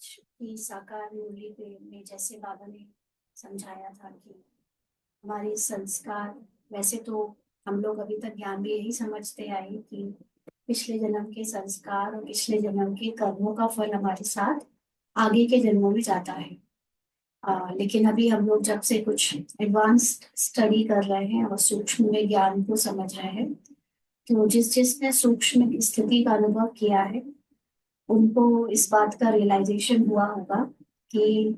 की साकार मूल्य पे में जैसे बाबा ने समझाया था कि हमारे संस्कार, वैसे तो हम लोग अभी तक ज्ञान भी यही समझते आए कि पिछले जन्म के संस्कार और पिछले जन्म के कर्मों का फल हमारे साथ आगे के जन्मों में जाता है। लेकिन अभी हम लोग जब से कुछ एडवांस्ड स्टडी कर रहे हैं और सूक्ष्म में ज्ञान को समझ रहे हैं, तो जिसने सूक्ष्म स्थिति का अनुभव किया है उनको इस बात का रियलाइजेशन हुआ होगा कि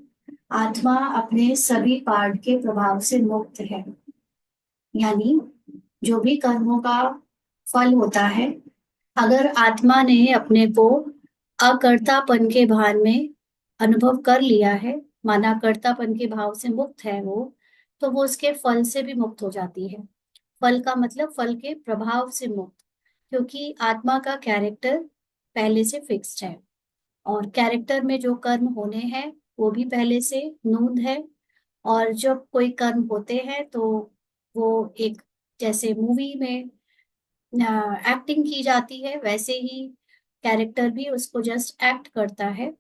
आत्मा अपने सभी पार्ट के प्रभाव से मुक्त है। यानी जो भी कर्मों का फल होता है, अगर आत्मा ने अपने को अकर्तापन के भान में अनुभव कर लिया है, माना कर्तापन के भाव से मुक्त है वो, तो वो उसके फल से भी मुक्त हो जाती है। फल का मतलब फल के प्रभाव से मुक्त, क्योंकि आत्मा का कैरेक्टर पहले से फिक्स्ड है और कैरेक्टर में जो कर्म होने हैं वो भी पहले से नूंद है। और जब कोई कर्म होते हैं तो वो एक, जैसे मूवी में एक्टिंग की जाती है वैसे ही कैरेक्टर भी उसको जस्ट एक्ट करता है।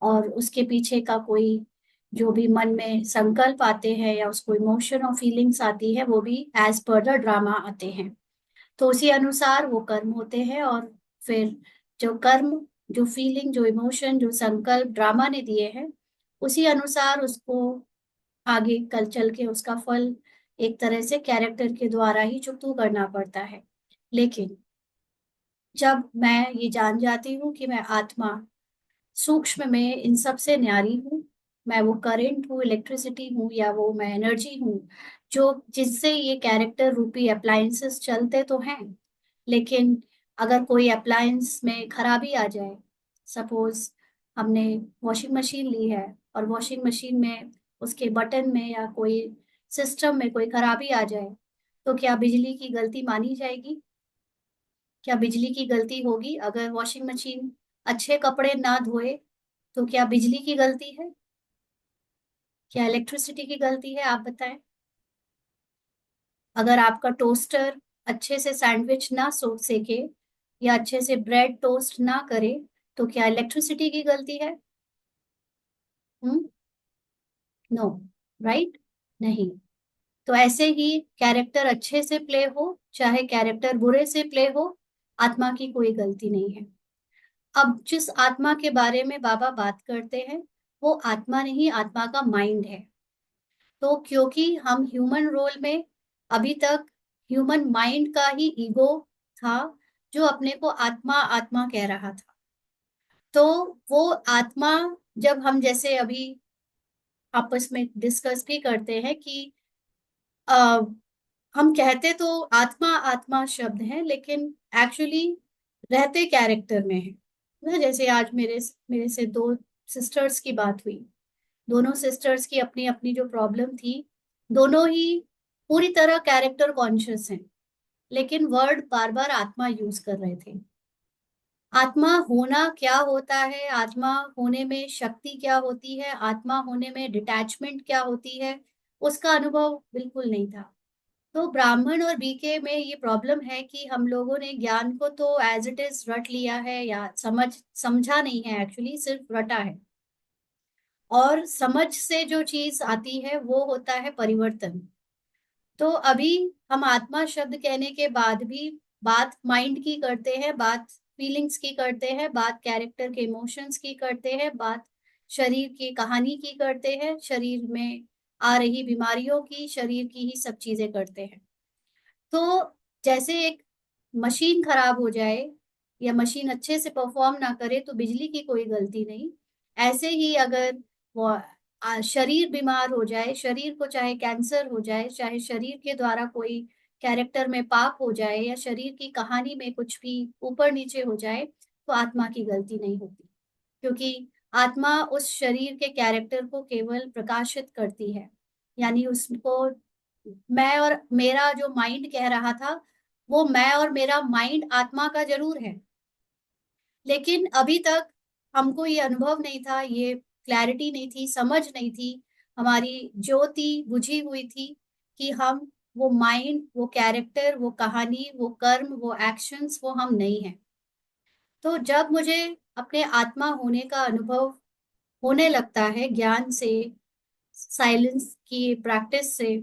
और उसके पीछे का कोई जो भी मन में संकल्प आते हैं या उसको इमोशन और फीलिंग्स आती है वो भी एज पर द ड्रामा आते हैं। तो उसी अनुसार वो कर्म होते हैं और फिर जो कर्म, जो फीलिंग, जो इमोशन, जो संकल्प ड्रामा ने दिए हैं, उसी अनुसार उसको आगे कल चल के उसका फल एक तरह से कैरेक्टर के द्वारा ही चुकता करना पड़ता है। लेकिन जब मैं ये जान जाती हूँ कि मैं आत्मा सूक्ष्म में इन सब से न्यारी हूँ, मैं वो करंट हूँ, इलेक्ट्रिसिटी हूँ, या वो मैं एनर्जी हूँ जो जिससे ये कैरेक्टर रूपी अप्लायंसेस चलते तो हैं। लेकिन अगर कोई अप्लायंस में खराबी आ जाए, सपोज हमने वॉशिंग मशीन ली है और वॉशिंग मशीन में उसके बटन में या कोई सिस्टम में कोई खराबी आ जाए, तो क्या बिजली की गलती मानी जाएगी? क्या बिजली की गलती होगी? अगर वॉशिंग मशीन अच्छे कपड़े ना धोए तो क्या बिजली की गलती है? क्या इलेक्ट्रिसिटी की गलती है? आप बताएं। अगर आपका टोस्टर अच्छे से सैंडविच ना सेके या अच्छे से ब्रेड टोस्ट ना करे तो क्या इलेक्ट्रिसिटी की गलती है? हम्म। नो। राइट। नहीं। तो ऐसे ही कैरेक्टर अच्छे से प्ले हो चाहे कैरेक्टर बुरे से प्ले हो, आत्मा की कोई गलती नहीं है। अब जिस आत्मा के बारे में बाबा बात करते हैं वो आत्मा नहीं, आत्मा का माइंड है। तो क्योंकि हम ह्यूमन रोल में अभी तक ह्यूमन माइंड का ही ईगो था जो अपने को आत्मा आत्मा कह रहा था। तो वो आत्मा, जब हम जैसे अभी आपस में डिस्कस भी करते हैं कि आ, हम कहते तो आत्मा आत्मा शब्द है लेकिन एक्चुअली रहते कैरेक्टर में है ना। जैसे आज मेरे मेरे से दो सिस्टर्स की बात हुई। दोनों सिस्टर्स की अपनी अपनी जो प्रॉब्लम थी, दोनों ही पूरी तरह कैरेक्टर कॉन्शियस हैं, लेकिन वर्ड बार बार आत्मा यूज कर रहे थे। आत्मा होना क्या होता है, आत्मा होने में शक्ति क्या होती है, आत्मा होने में डिटैचमेंट क्या होती है, उसका अनुभव बिल्कुल नहीं था। तो ब्राह्मण और बीके में ये प्रॉब्लम है कि हम लोगों ने ज्ञान को तो एज इट इज रट लिया है या समझा नहीं है, एक्चुअली सिर्फ रटा है। और समझ से जो चीज आती है वो होता है परिवर्तन। तो अभी हम आत्मा शब्द कहने के बाद भी बात माइंड की करते हैं, बात फीलिंग्स की करते हैं, बात कैरेक्टर के इमोशंस की करते हैं, बात शरीर की कहानी की करते हैं, शरीर में आ रही बीमारियों की, शरीर की ही सब चीजें करते हैं। तो जैसे एक मशीन खराब हो जाए या मशीन अच्छे से परफॉर्म ना करे तो बिजली की कोई गलती नहीं। ऐसे ही अगर वो शरीर बीमार हो जाए, शरीर को चाहे कैंसर हो जाए, चाहे शरीर के द्वारा कोई कैरेक्टर में पाप हो जाए या शरीर की कहानी में कुछ भी ऊपर नीचे हो जाए, तो आत्मा की गलती नहीं होती, क्योंकि आत्मा उस शरीर के कैरेक्टर को केवल प्रकाशित करती है। यानी उसको मैं और मेरा जो माइंड कह रहा था, वो मैं और मेरा माइंड आत्मा का जरूर है, लेकिन अभी तक हमको ये अनुभव नहीं था, ये क्लैरिटी नहीं थी, समझ नहीं थी, हमारी ज्योति बुझी हुई थी कि हम वो माइंड, वो कैरेक्टर, वो कहानी, वो कर्म, वो एक्शंस, वो हम नहीं है। तो जब मुझे अपने आत्मा होने का अनुभव होने लगता है ज्ञान से, साइलेंस की प्रैक्टिस से,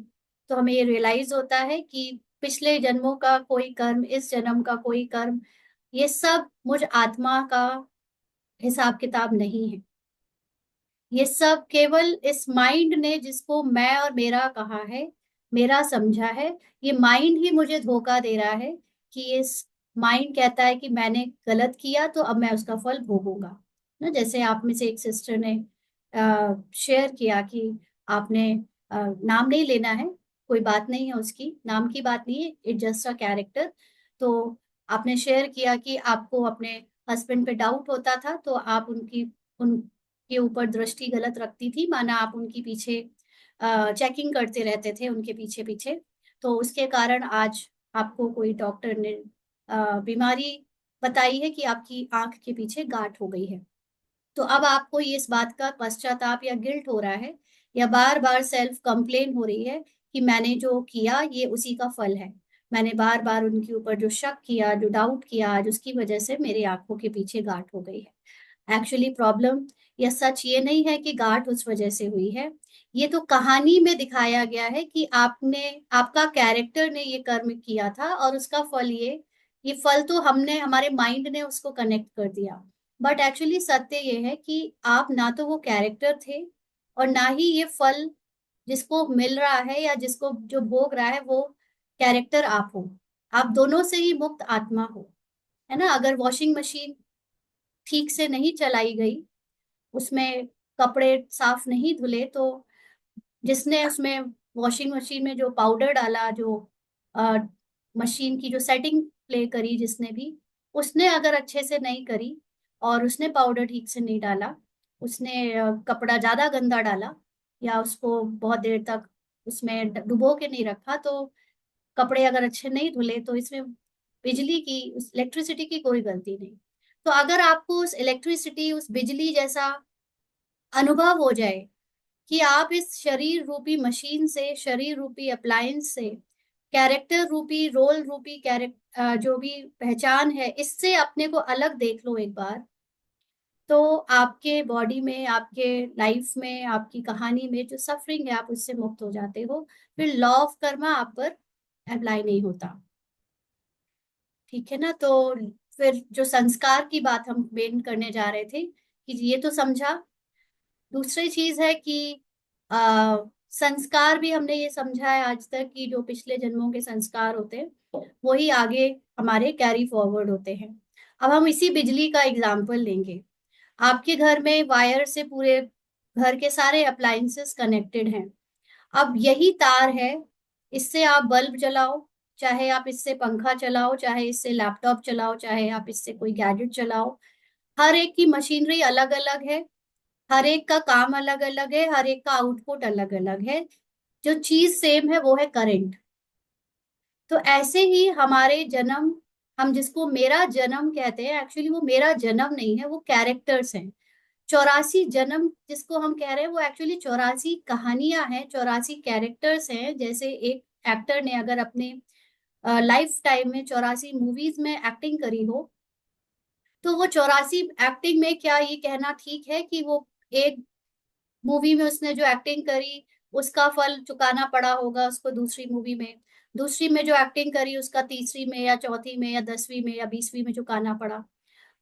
तो हमें ये रियलाइज होता है कि पिछले जन्मों का कोई कर्म, इस जन्म का कोई कर्म, ये सब मुझ आत्मा का हिसाब किताब नहीं है। ये सब केवल इस माइंड ने, जिसको मैं और मेरा कहा है, मेरा समझा है, ये माइंड ही मुझे धोखा दे रहा है कि इस माइंड कहता है कि मैंने गलत किया तो अब मैं उसका फल भोगूंगा। ना, जैसे आप में से एक सिस्टर ने शेयर किया कि आपने नाम नहीं लेना है, कोई बात नहीं है, उसकी नाम की बात नहीं है, इट जस्ट अ कैरेक्टर। तो आपने शेयर किया कि आपको अपने हस्बैंड पे डाउट होता था, तो आप उनके ऊपर दृष्टि गलत रखती थी, माना आप उनके पीछे चेकिंग करते रहते थे, उनके पीछे पीछे। तो उसके कारण आज आपको कोई डॉक्टर ने बीमारी बताई है कि आपकी आंख के पीछे गांठ हो गई है। तो अब आपको ये इस बात का पश्चाताप या गिल्ट हो रहा है, या बार बार सेल्फ कंप्लेन हो रही है कि मैंने जो किया ये उसी का फल है, मैंने बार बार उनके ऊपर जो शक किया, जो डाउट किया, आज उसकी वजह से मेरी आंखों के पीछे गांठ हो गई है। एक्चुअली प्रॉब्लम या सच ये नहीं है कि गांठ उस वजह से हुई है। ये तो कहानी में दिखाया गया है कि आपने, आपका कैरेक्टर ने ये कर्म किया था और उसका फल ये फल तो हमने, हमारे माइंड ने उसको कनेक्ट कर दिया। बट एक्चुअली सत्य ये है कि आप ना तो वो कैरेक्टर थे, और ना ही ये फल जिसको मिल रहा है या जिसको जो भोग रहा है वो कैरेक्टर आप हो। आप दोनों से ही मुक्त आत्मा हो। है ना, अगर वॉशिंग मशीन ठीक से नहीं चलाई गई, उसमें कपड़े साफ नहीं धुले, तो जिसने उसमें वॉशिंग मशीन में जो पाउडर डाला, जो मशीन की जो सेटिंग प्ले करी जिसने भी, उसने अगर अच्छे से नहीं करी और उसने पाउडर ठीक से नहीं डाला, उसने कपड़ा ज्यादा गंदा डाला, या उसको बहुत देर तक उसमें डुबो के नहीं रखा, तो कपड़े अगर अच्छे नहीं धुले, तो इसमें बिजली की, उस इलेक्ट्रिसिटी की कोई गलती नहीं। तो अगर आपको उस इलेक्ट्रिसिटी, उस बिजली जैसा अनुभव हो जाए कि आप इस शरीर रूपी मशीन से, शरीर रूपी अप्लायंस से, कैरेक्टर रूपी, रोल रूपी कैरेक्टर, जो भी पहचान है, इससे अपने को अलग देख लो एक बार, तो आपके बॉडी में, आपके लाइफ में, आपकी कहानी में जो सफरिंग है, आप उससे मुक्त हो जाते हो। फिर लॉ ऑफ कर्मा आप पर अप्लाई नहीं होता। ठीक है ना। तो फिर जो संस्कार की बात हम मेन करने जा रहे थे, कि ये तो समझा। दूसरी चीज है कि आ, संस्कार भी हमने ये समझा है आज तक कि जो पिछले जन्मों के संस्कार होते हैं वही आगे हमारे कैरी फॉरवर्ड होते हैं। अब हम इसी बिजली का एग्जाम्पल लेंगे। आपके घर में वायर से पूरे घर के सारे अप्लायंसेस कनेक्टेड हैं। अब यही तार है, इससे आप बल्ब जलाओ, चाहे आप इससे पंखा चलाओ, चाहे इससे लैपटॉप चलाओ, चाहे आप इससे कोई गैजेट चलाओ, हर एक की मशीनरी अलग अलग है, हर एक का काम अलग अलग है, हर एक का आउटपुट अलग अलग है। जो चीज सेम है वो है करंट। तो ऐसे ही हमारे जन्म, हम जिसको मेरा जन्म कहते हैं, एक्चुअली वो मेरा जन्म नहीं है, वो कैरेक्टर्स हैं। 84 जन्म जिसको हम कह रहे हैं, वो एक्चुअली 84 कहानियां हैं, 84 कैरेक्टर्स हैं। जैसे एक एक्टर ने अगर अपने लाइफ टाइम में 84 मूवीज में एक्टिंग करी हो, तो वो 84 एक्टिंग में, क्या ये कहना ठीक है कि वो एक मूवी में उसने जो एक्टिंग करी उसका फल चुकाना पड़ा होगा उसको दूसरी मूवी में, दूसरी में जो एक्टिंग करी उसका तीसरी में या चौथी में या 10वीं में या 20वीं में चुकाना पड़ा।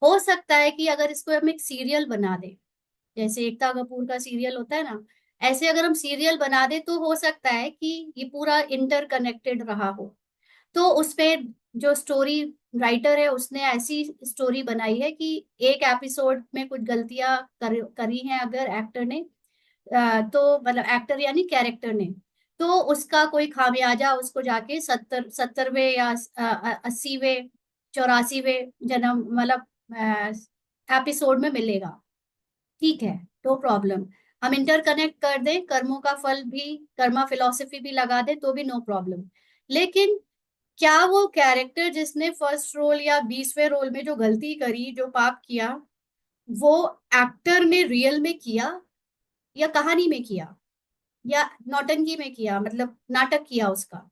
हो सकता है कि अगर इसको हम एक सीरियल बना दे, जैसे एकता कपूर का सीरियल होता है ना, ऐसे अगर हम सीरियल बना दे, तो हो सकता है कि ये पूरा इंटरकनेक्टेड रहा हो। तो उसपे जो स्टोरी राइटर है उसने ऐसी स्टोरी बनाई है कि एक एपिसोड में कुछ गलतियां करी हैं अगर एक्टर ने, तो मतलब एक्टर यानी कैरेक्टर ने, तो उसका कोई खामियाजा उसको जाके 70वें या 80वें, 84वें जन्म, मतलब एपिसोड में मिलेगा। ठीक है, नो प्रॉब्लम। हम इंटरकनेक्ट कर दें, कर्मों का फल भी, कर्मा फिलोसफी भी लगा दें, तो भी नो प्रॉब्लम। लेकिन क्या वो कैरेक्टर जिसने फर्स्ट रोल या 20वें रोल में जो गलती करी, जो पाप किया, वो एक्टर ने रियल में किया या कहानी में किया या नौटंकी में किया, मतलब नाटक किया उसका?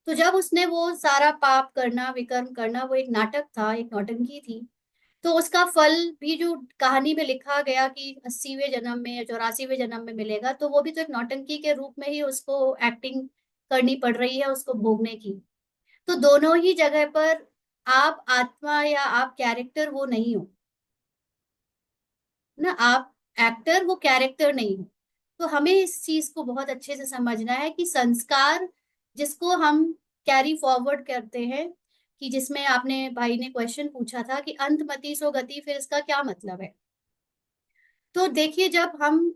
तो जब उसने वो सारा पाप करना, विकर्म करना, वो एक नाटक था, एक नौटंकी थी। तो उसका फल भी जो कहानी में लिखा गया कि 80वें जन्म में या 84वें जन्म में मिलेगा, तो वो भी तो एक नौटंकी के रूप में ही उसको एक्टिंग करनी पड़ रही है, उसको भोगने की। तो दोनों ही जगह पर आप आत्मा या आप कैरेक्टर वो नहीं हो ना, आप एक्टर वो कैरेक्टर नहीं हो। तो हमें इस चीज को बहुत अच्छे से समझना है कि संस्कार जिसको हम कैरी फॉरवर्ड करते हैं, कि जिसमें आपने भाई ने क्वेश्चन पूछा था कि अंत मति सो गति, फिर इसका क्या मतलब है। तो देखिए, जब हम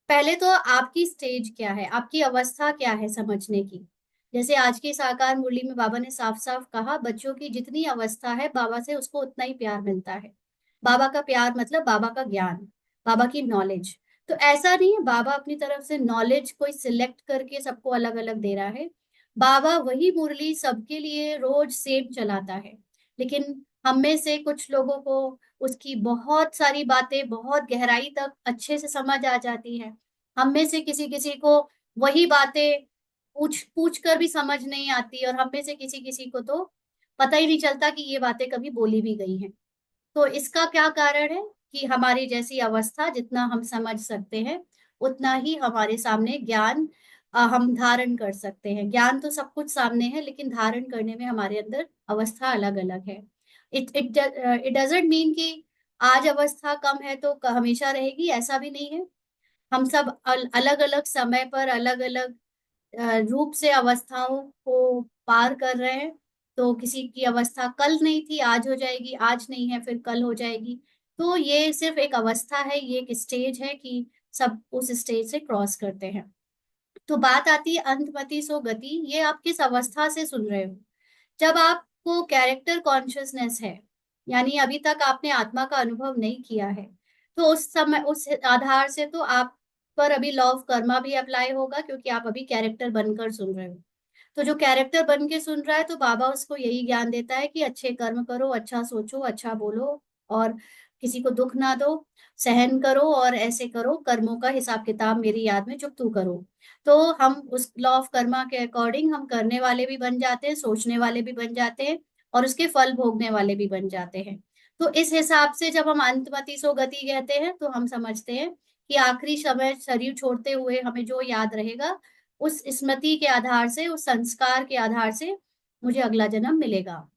पहले तो आपकी स्टेज क्या है, आपकी अवस्था क्या है समझने की। जैसे आज की साकार मुरली में बाबा ने साफ साफ कहा, बच्चों की जितनी अवस्था है बाबा से उसको उतना ही प्यार मिलता है। बाबा का प्यार मतलब बाबा का ज्ञान, बाबा की नॉलेज। तो ऐसा नहीं है बाबा अपनी तरफ से नॉलेज कोई सिलेक्ट करके सबको अलग अलग दे रहा है। बाबा वही मुरली सबके लिए रोज सेम चलाता है। लेकिन हम में से कुछ लोगों को उसकी बहुत सारी बातें बहुत गहराई तक अच्छे से समझ आ जाती है। हम में से किसी किसी को वही बातें पूछ पूछ कर भी समझ नहीं आती, और हम में से किसी किसी को तो पता ही नहीं चलता कि ये बातें कभी बोली भी गई हैं। तो इसका क्या कारण है कि हमारी जैसी अवस्था, जितना हम समझ सकते हैं उतना ही हमारे सामने ज्ञान हम धारण कर सकते हैं। ज्ञान तो सब कुछ सामने है, लेकिन धारण करने में हमारे अंदर अवस्था अलग अलग है। It it it doesn't mean कि आज अवस्था कम है तो हमेशा रहेगी, ऐसा भी नहीं है। हम सब अलग अलग समय पर अलग अलग रूप से अवस्थाओं को पार कर रहे हैं। तो किसी की अवस्था कल नहीं थी, आज हो जाएगी, आज नहीं है फिर कल हो जाएगी। तो ये सिर्फ एक अवस्था है, ये एक स्टेज है कि सब उस स्टेज से क्रॉस करते हैं। तो बात आती है अंतमति सो गति, ये आप किस अवस्था से सुन रहे हो। जब आपको कैरेक्टर कॉन्शियसनेस है, यानी अभी तक आपने आत्मा का अनुभव नहीं किया है, तो उस समय उस आधार से तो आप पर अभी लॉ ऑफ कर्मा भी अप्लाई होगा, क्योंकि आप अभी कैरेक्टर बनकर सुन रहे हो। तो जो कैरेक्टर बन के सुन रहा है, तो बाबा उसको यही ज्ञान देता है कि अच्छे कर्म करो, अच्छा सोचो, अच्छा बोलो, और किसी को दुख ना दो, सहन करो, और ऐसे करो, कर्मों का हिसाब किताब मेरी याद में चुकतू करो। तो हम उस लॉ ऑफ कर्मा के अकॉर्डिंग हम करने वाले भी बन जाते हैं, सोचने वाले भी बन जाते हैं, और उसके फल भोगने वाले भी बन जाते हैं। तो इस हिसाब से जब हम अंतमति सो गति कहते हैं, तो हम समझते हैं कि आखिरी समय शरीर छोड़ते हुए हमें जो याद रहेगा, उस स्मृति के आधार से, उस संस्कार के आधार से मुझे अगला जन्म मिलेगा।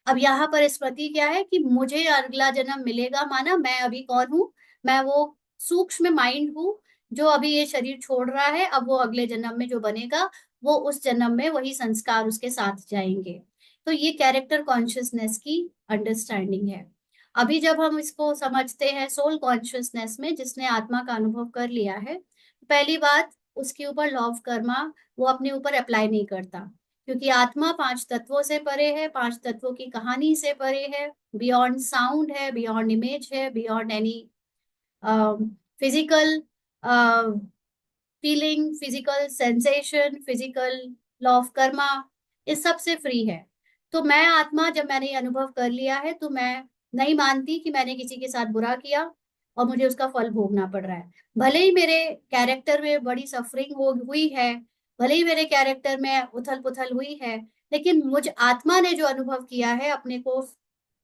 अब यहाँ पर स्मृति क्या है कि मुझे अगला जन्म मिलेगा, माना मैं अभी कौन हूँ, मैं वो सूक्ष्म माइंड हूँ जो अभी ये शरीर छोड़ रहा है। अब वो अगले जन्म में जो बनेगा, वो उस जन्म में वही संस्कार उसके साथ जाएंगे। तो ये कैरेक्टर कॉन्शियसनेस की अंडरस्टैंडिंग है। अभी जब हम इसको समझते हैं सोल कॉन्शियसनेस में, जिसने आत्मा का अनुभव कर लिया है, पहली बात, उसके ऊपर लॉ ऑफ कर्मा वो अपने ऊपर अप्लाई नहीं करता, क्योंकि आत्मा पांच तत्वों से परे है, पांच तत्वों की कहानी से परे है, बियॉन्ड साउंड है, बियॉन्ड इमेज है, beyond any physical feeling, physical sensation, physical law of Karma, इस सब से फ्री है। तो मैं आत्मा, जब मैंने ये अनुभव कर लिया है, तो मैं नहीं मानती कि मैंने किसी के साथ बुरा किया और मुझे उसका फल भोगना पड़ रहा है। भले ही मेरे कैरेक्टर में बड़ी सफरिंग हो हुई है, भले ही मेरे कैरेक्टर में उथल पुथल हुई है, लेकिन मुझ आत्मा ने जो अनुभव किया है अपने को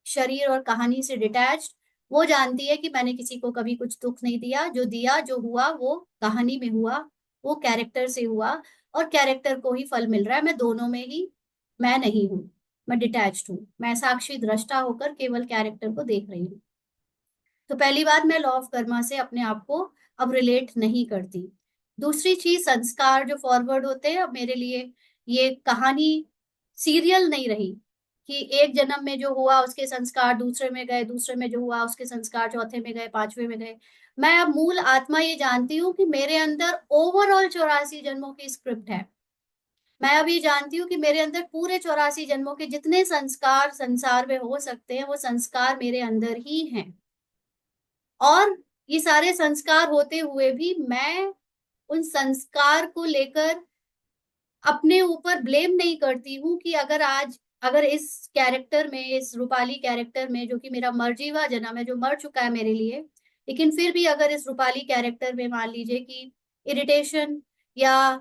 शरीर और कहानी से डिटैच्ड, वो जानती है कि मैंने किसी को कभी कुछ दुख नहीं दिया, जो दिया जो हुआ वो कहानी में हुआ, वो कैरेक्टर से हुआ, और कैरेक्टर को ही फल मिल रहा है। मैं दोनों में ही, मैं नहीं हूँ, मैं डिटैच्ड हूँ, मैं साक्षी दृष्टा होकर केवल कैरेक्टर को देख रही हूँ। तो पहली बात, मैं लॉ ऑफ कर्मा से अपने आप को अब रिलेट नहीं करती। दूसरी चीज, संस्कार जो फॉरवर्ड होते हैं, अब मेरे लिए ये कहानी सीरियल नहीं रही कि एक जन्म में जो हुआ उसके संस्कार दूसरे में गए, दूसरे में जो हुआ उसके संस्कार चौथे में गए, पांचवे में गए। मैं अब मूल आत्मा ये जानती हूँ कि मेरे अंदर ओवरऑल 84 जन्मों की स्क्रिप्ट है। मैं अब ये जानती हूँ कि मेरे अंदर पूरे 84 जन्मों के जितने संस्कार संसार में हो सकते हैं, वो संस्कार मेरे अंदर ही हैं। और ये सारे संस्कार होते हुए भी मैं उन संस्कार को लेकर अपने ऊपर ब्लेम नहीं करती हूँ कि अगर आज, अगर इस कैरेक्टर में, इस रूपाली कैरेक्टर में, जो कि मेरा मर्जीवा जन्म है, जो मर चुका है मेरे लिए, लेकिन फिर भी अगर इस रूपाली कैरेक्टर में मान लीजिए कि इरिटेशन या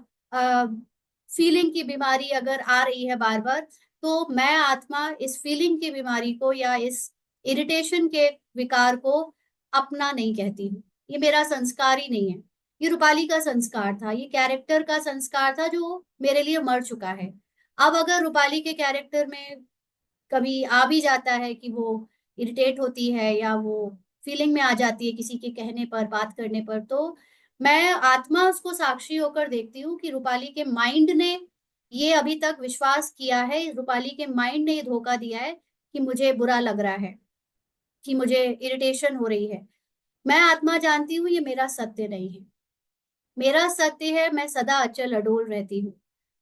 फीलिंग की बीमारी अगर आ रही है बार बार, तो मैं आत्मा इस फीलिंग की बीमारी को या इस इरिटेशन के विकार को अपना नहीं कहती हूँ। ये मेरा संस्कार ही नहीं है। ये रूपाली का संस्कार था, ये कैरेक्टर का संस्कार था जो मेरे लिए मर चुका है। अब अगर रूपाली के कैरेक्टर में कभी आ भी जाता है कि वो इरिटेट होती है या वो फीलिंग में आ जाती है किसी के कहने पर, बात करने पर, तो मैं आत्मा उसको साक्षी होकर देखती हूँ कि रूपाली के माइंड ने ये अभी तक विश्वास किया है, रूपाली के माइंड ने ये धोखा दिया है कि मुझे बुरा लग रहा है, कि मुझे इरिटेशन हो रही है। मैं आत्मा जानती हूँ ये मेरा सत्य नहीं है। मेरा सत्य है मैं सदा अचल अडोल रहती हूँ।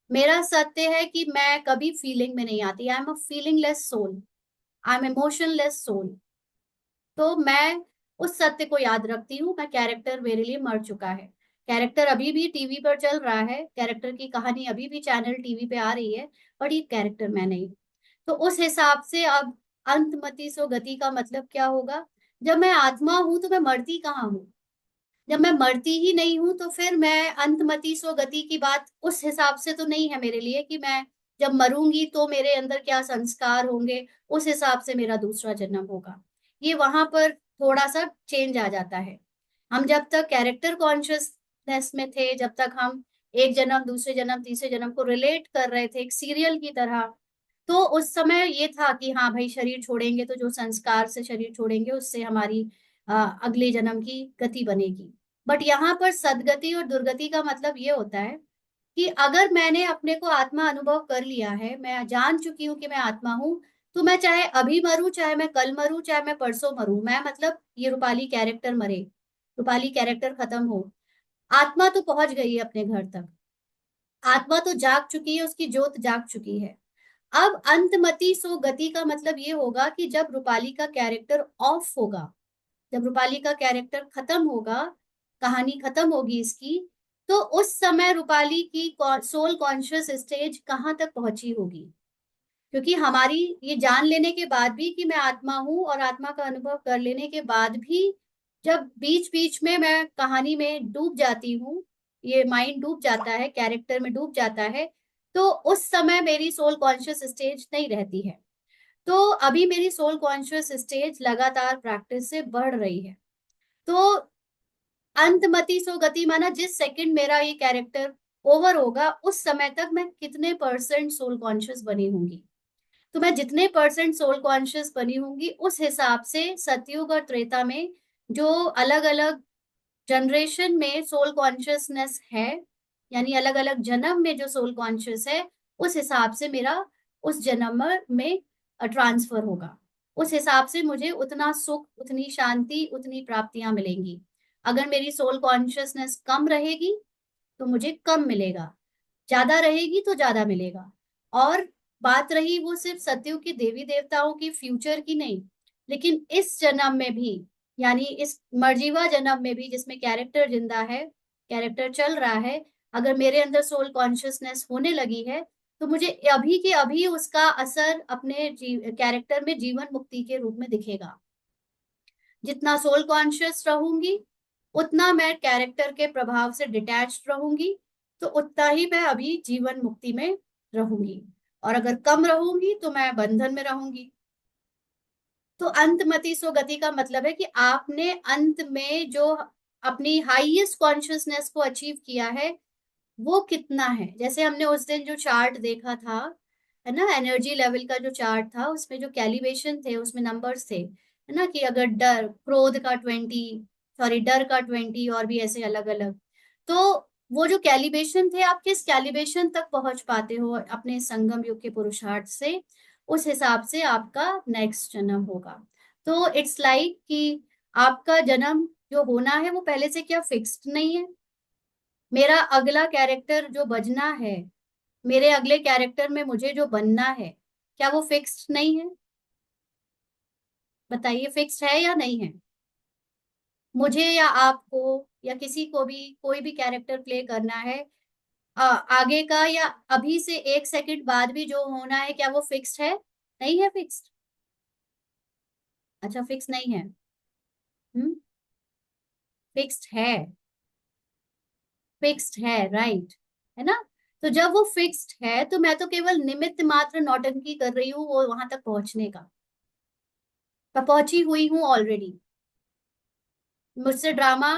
मेरा सत्य है कि मैं कभी फीलिंग में नहीं आती। I am a feelingless soul, I am emotionless soul. तो मैं उस सत्य को याद रखती हूँ। मैं कैरेक्टर मेरे लिए मर चुका है। कैरेक्टर अभी भी टीवी पर चल रहा है, कैरेक्टर की कहानी अभी भी चैनल टीवी पे आ रही है, पर ये कैरेक्टर मैं नहीं। तो उस हिसाब से अब अंतमति सो गति का मतलब क्या होगा? जब मैं आत्मा हूं तो मैं मरती कहाँ हूँ? जब मैं मरती ही नहीं हूं तो फिर मैं अंतमति सो गति की बात उस हिसाब से तो नहीं है मेरे लिए कि मैं जब मरूंगी तो मेरे अंदर क्या संस्कार होंगे, उस हिसाब से मेरा दूसरा जन्म होगा। ये वहां पर थोड़ा सा चेंज आ जाता है। हम जब तक कैरेक्टर कॉन्शियसनेस में थे, जब तक हम एक जन्म, दूसरे जन्म, तीसरे जन्म को रिलेट कर रहे थे एक सीरियल की तरह, तो उस समय ये था कि हाँ भाई शरीर छोड़ेंगे तो जो संस्कार से शरीर छोड़ेंगे उससे हमारी अगले जन्म की गति बनेगी। बट यहाँ पर सदगति और दुर्गति का मतलब ये होता है कि अगर मैंने अपने को आत्मा अनुभव कर लिया है, मैं जान चुकी हूँ कि मैं आत्मा हूँ, तो मैं चाहे अभी मरूं, चाहे मैं कल मरूं, चाहे मैं परसों मरूं, मैं मतलब ये रूपाली कैरेक्टर मरे, रूपाली कैरेक्टर खत्म हो, आत्मा तो पहुंच गई है अपने घर तक। आत्मा तो जाग चुकी है, उसकी ज्योत जाग चुकी है। अब अंतमति सो गति का मतलब ये होगा कि जब रूपाली का कैरेक्टर ऑफ होगा, जब रूपाली का कैरेक्टर खत्म होगा, कहानी खत्म होगी इसकी, तो उस समय रूपाली की सोल कॉन्शियस स्टेज कहाँ तक पहुंची होगी? क्योंकि हमारी ये जान लेने के बाद भी कि मैं आत्मा हूं और आत्मा का अनुभव कर लेने के बाद भी जब बीच बीच में मैं कहानी में डूब जाती हूँ, ये माइंड डूब जाता है, कैरेक्टर में डूब जाता है, तो उस समय मेरी सोल कॉन्शियस स्टेज नहीं रहती है। तो अभी मेरी सोल कॉन्शियस स्टेज लगातार प्रैक्टिस से बढ़ रही है। तो अंतमति सो गति माना जिस सेकंड मेरा ये कैरेक्टर ओवर होगा उस समय तक मैं कितने परसेंट सोल कॉन्शियस बनी होंगी। तो मैं जितने परसेंट सोल कॉन्शियस बनी होंगी उस हिसाब से सतयुग और त्रेता में जो अलग अलग जनरेशन में सोल कॉन्शियसनेस है, यानी अलग अलग जन्म में जो सोल कॉन्शियस है, उस हिसाब से मेरा उस जन्म में ट्रांसफर होगा। उस हिसाब से मुझे उतना सुख, उतनी शांति, उतनी प्राप्तियां मिलेंगी। अगर मेरी सोल कॉन्शियसनेस कम रहेगी तो मुझे कम मिलेगा, ज्यादा रहेगी तो ज्यादा मिलेगा। और बात रही वो सिर्फ सत्युग की देवी देवताओं की फ्यूचर की नहीं, लेकिन इस जन्म में भी, यानी इस मर्जीवा जन्म में भी जिसमें कैरेक्टर जिंदा है, कैरेक्टर चल रहा है, अगर मेरे अंदर सोल कॉन्शियसनेस होने लगी है तो मुझे अभी के अभी उसका असर अपने कैरेक्टर में जीवन मुक्ति के रूप में दिखेगा। जितना सोल कॉन्शियस रहूंगी उतना मैं कैरेक्टर के प्रभाव से डिटैच्ड रहूंगी, तो उतना ही मैं अभी जीवन मुक्ति में रहूंगी। और अगर कम रहूंगी तो मैं बंधन में रहूंगी। तो अंतमति सो गति का मतलब है कि आपने अंत में जो अपनी हाईएस्ट कॉन्शियसनेस को अचीव किया है वो कितना है। जैसे हमने उस दिन जो चार्ट देखा था, है ना, एनर्जी लेवल का जो चार्ट था, उसमें जो कैलिब्रेशन थे उसमें नंबर्स थे, है ना, कि अगर डर, क्रोध का 20, सॉरी डर का 20, और भी ऐसे अलग अलग। तो वो जो कैलिब्रेशन थे, आप किस कैलिब्रेशन तक पहुंच पाते हो अपने संगम युग के पुरुषार्थ से, उस हिसाब से आपका नेक्स्ट जन्म होगा। तो इट्स लाइक कि आपका जन्म जो होना है वो पहले से क्या फिक्स्ड नहीं है। मेरा अगला कैरेक्टर जो बजना है, मेरे अगले कैरेक्टर में मुझे जो बनना है, क्या वो फिक्स्ड नहीं है? बताइए, फिक्स्ड है या नहीं है? मुझे या आपको या किसी को भी कोई भी कैरेक्टर प्ले करना है, आगे का या अभी से 1 सेकंड बाद भी जो होना है, क्या वो फिक्स्ड है? नहीं है फिक्स्ड। अच्छा, फिक्स नहीं है। हम्म। फिक्स्ड है। फिक्स्ड है, राइट, है ना। तो जब वो फिक्स्ड है तो मैं तो केवल निमित्त मात्र नौटंकी कर रही हूँ वो वहां तक पहुंचने का। मैं पहुंची हुई हूँ ऑलरेडी। मुझसे ड्रामा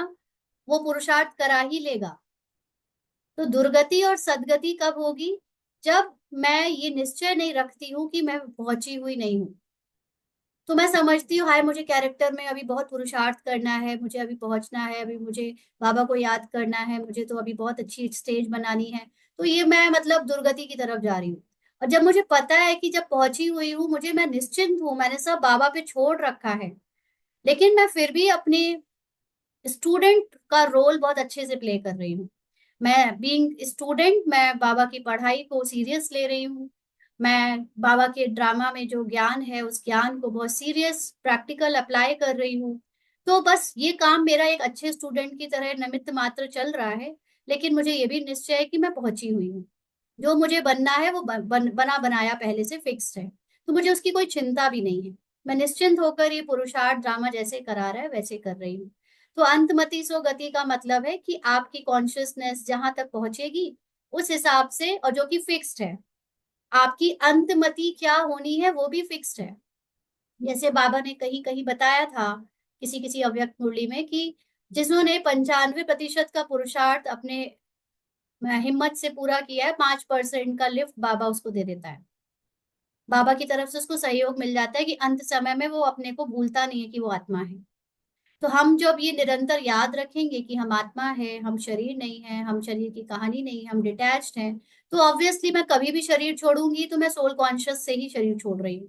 वो पुरुषार्थ करा ही लेगा। तो दुर्गति और सदगति कब होगी? जब मैं ये निश्चय नहीं रखती हूँ कि मैं पहुंची हुई नहीं हूँ। तो मैं समझती हूँ, हाय मुझे कैरेक्टर में अभी बहुत पुरुषार्थ करना है, मुझे अभी पहुंचना है, अभी मुझे बाबा को याद करना है, मुझे तो अभी बहुत अच्छी स्टेज बनानी है। तो ये मैं मतलब दुर्गति की तरफ जा रही हूँ। और जब मुझे पता है कि जब पहुंची हुई हूँ, मुझे, मैं निश्चिंत हूँ, मैंने सब बाबा पे छोड़ रखा है, लेकिन मैं फिर भी अपने स्टूडेंट का रोल बहुत अच्छे से प्ले कर रही हूँ। मैं बीइंग स्टूडेंट, मैं बाबा की पढ़ाई को सीरियस ले रही हूँ। मैं बाबा के ड्रामा में जो ज्ञान है उस ज्ञान को बहुत सीरियस प्रैक्टिकल अप्लाई कर रही हूँ। तो बस ये काम मेरा एक अच्छे स्टूडेंट की तरह निमित्त मात्र चल रहा है, लेकिन मुझे ये भी निश्चय है कि मैं पहुंची हुई हूँ। जो मुझे बनना है वो बना बनाया पहले से फिक्स्ड है। तो मुझे उसकी कोई चिंता भी नहीं है। मैं निश्चिंत होकर ये पुरुषार्थ ड्रामा जैसे करा रहा है वैसे कर रही हूँ। तो अंतमति सो गति का मतलब है कि आपकी कॉन्शियसनेस जहां तक पहुंचेगी उस हिसाब से, और जो कि फिक्स्ड है। आपकी अंतमति क्या होनी है वो भी फिक्स्ड है। जैसे बाबा ने कहीं कहीं बताया था, किसी किसी अव्यक्त मुरली में, कि जिन्होंने 95% का पुरुषार्थ अपने हिम्मत से पूरा किया है, 5% का लिफ्ट बाबा उसको दे देता है। बाबा की तरफ से उसको सहयोग मिल जाता है कि अंत समय में वो अपने को भूलता नहीं है कि वो आत्मा है। तो हम जब ये निरंतर याद रखेंगे कि हम आत्मा है, हम शरीर नहीं है, हम शरीर की कहानी नहीं, हम डिटैच्ड हैं, तो ऑब्वियसली मैं कभी भी शरीर छोड़ूंगी तो मैं सोल कॉन्शियस से ही शरीर छोड़ रही हूँ।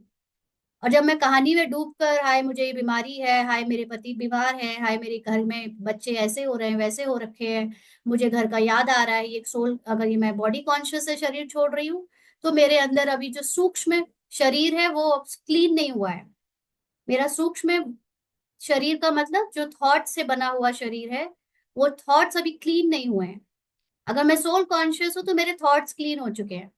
और जब मैं कहानी में डूब कर, हाय मुझे ये बीमारी है, हाय मेरे पति बीमार है, हाय मेरे घर में बच्चे ऐसे हो रहे हैं, वैसे हो रखे हैं, मुझे घर का याद आ रहा है, ये सोल, अगर ये मैं बॉडी कॉन्शियस से शरीर छोड़ रही हूँ, तो मेरे अंदर अभी जो सूक्ष्म शरीर है वो क्लीन नहीं हुआ है। मेरा सूक्ष्म शरीर का मतलब जो थॉट से बना हुआ शरीर है, वो थॉट्स अभी क्लीन नहीं हुए हैं। अगर मैं सोल कॉन्शियस हूँ तो मेरे थॉट्स क्लीन हो चुके हैं।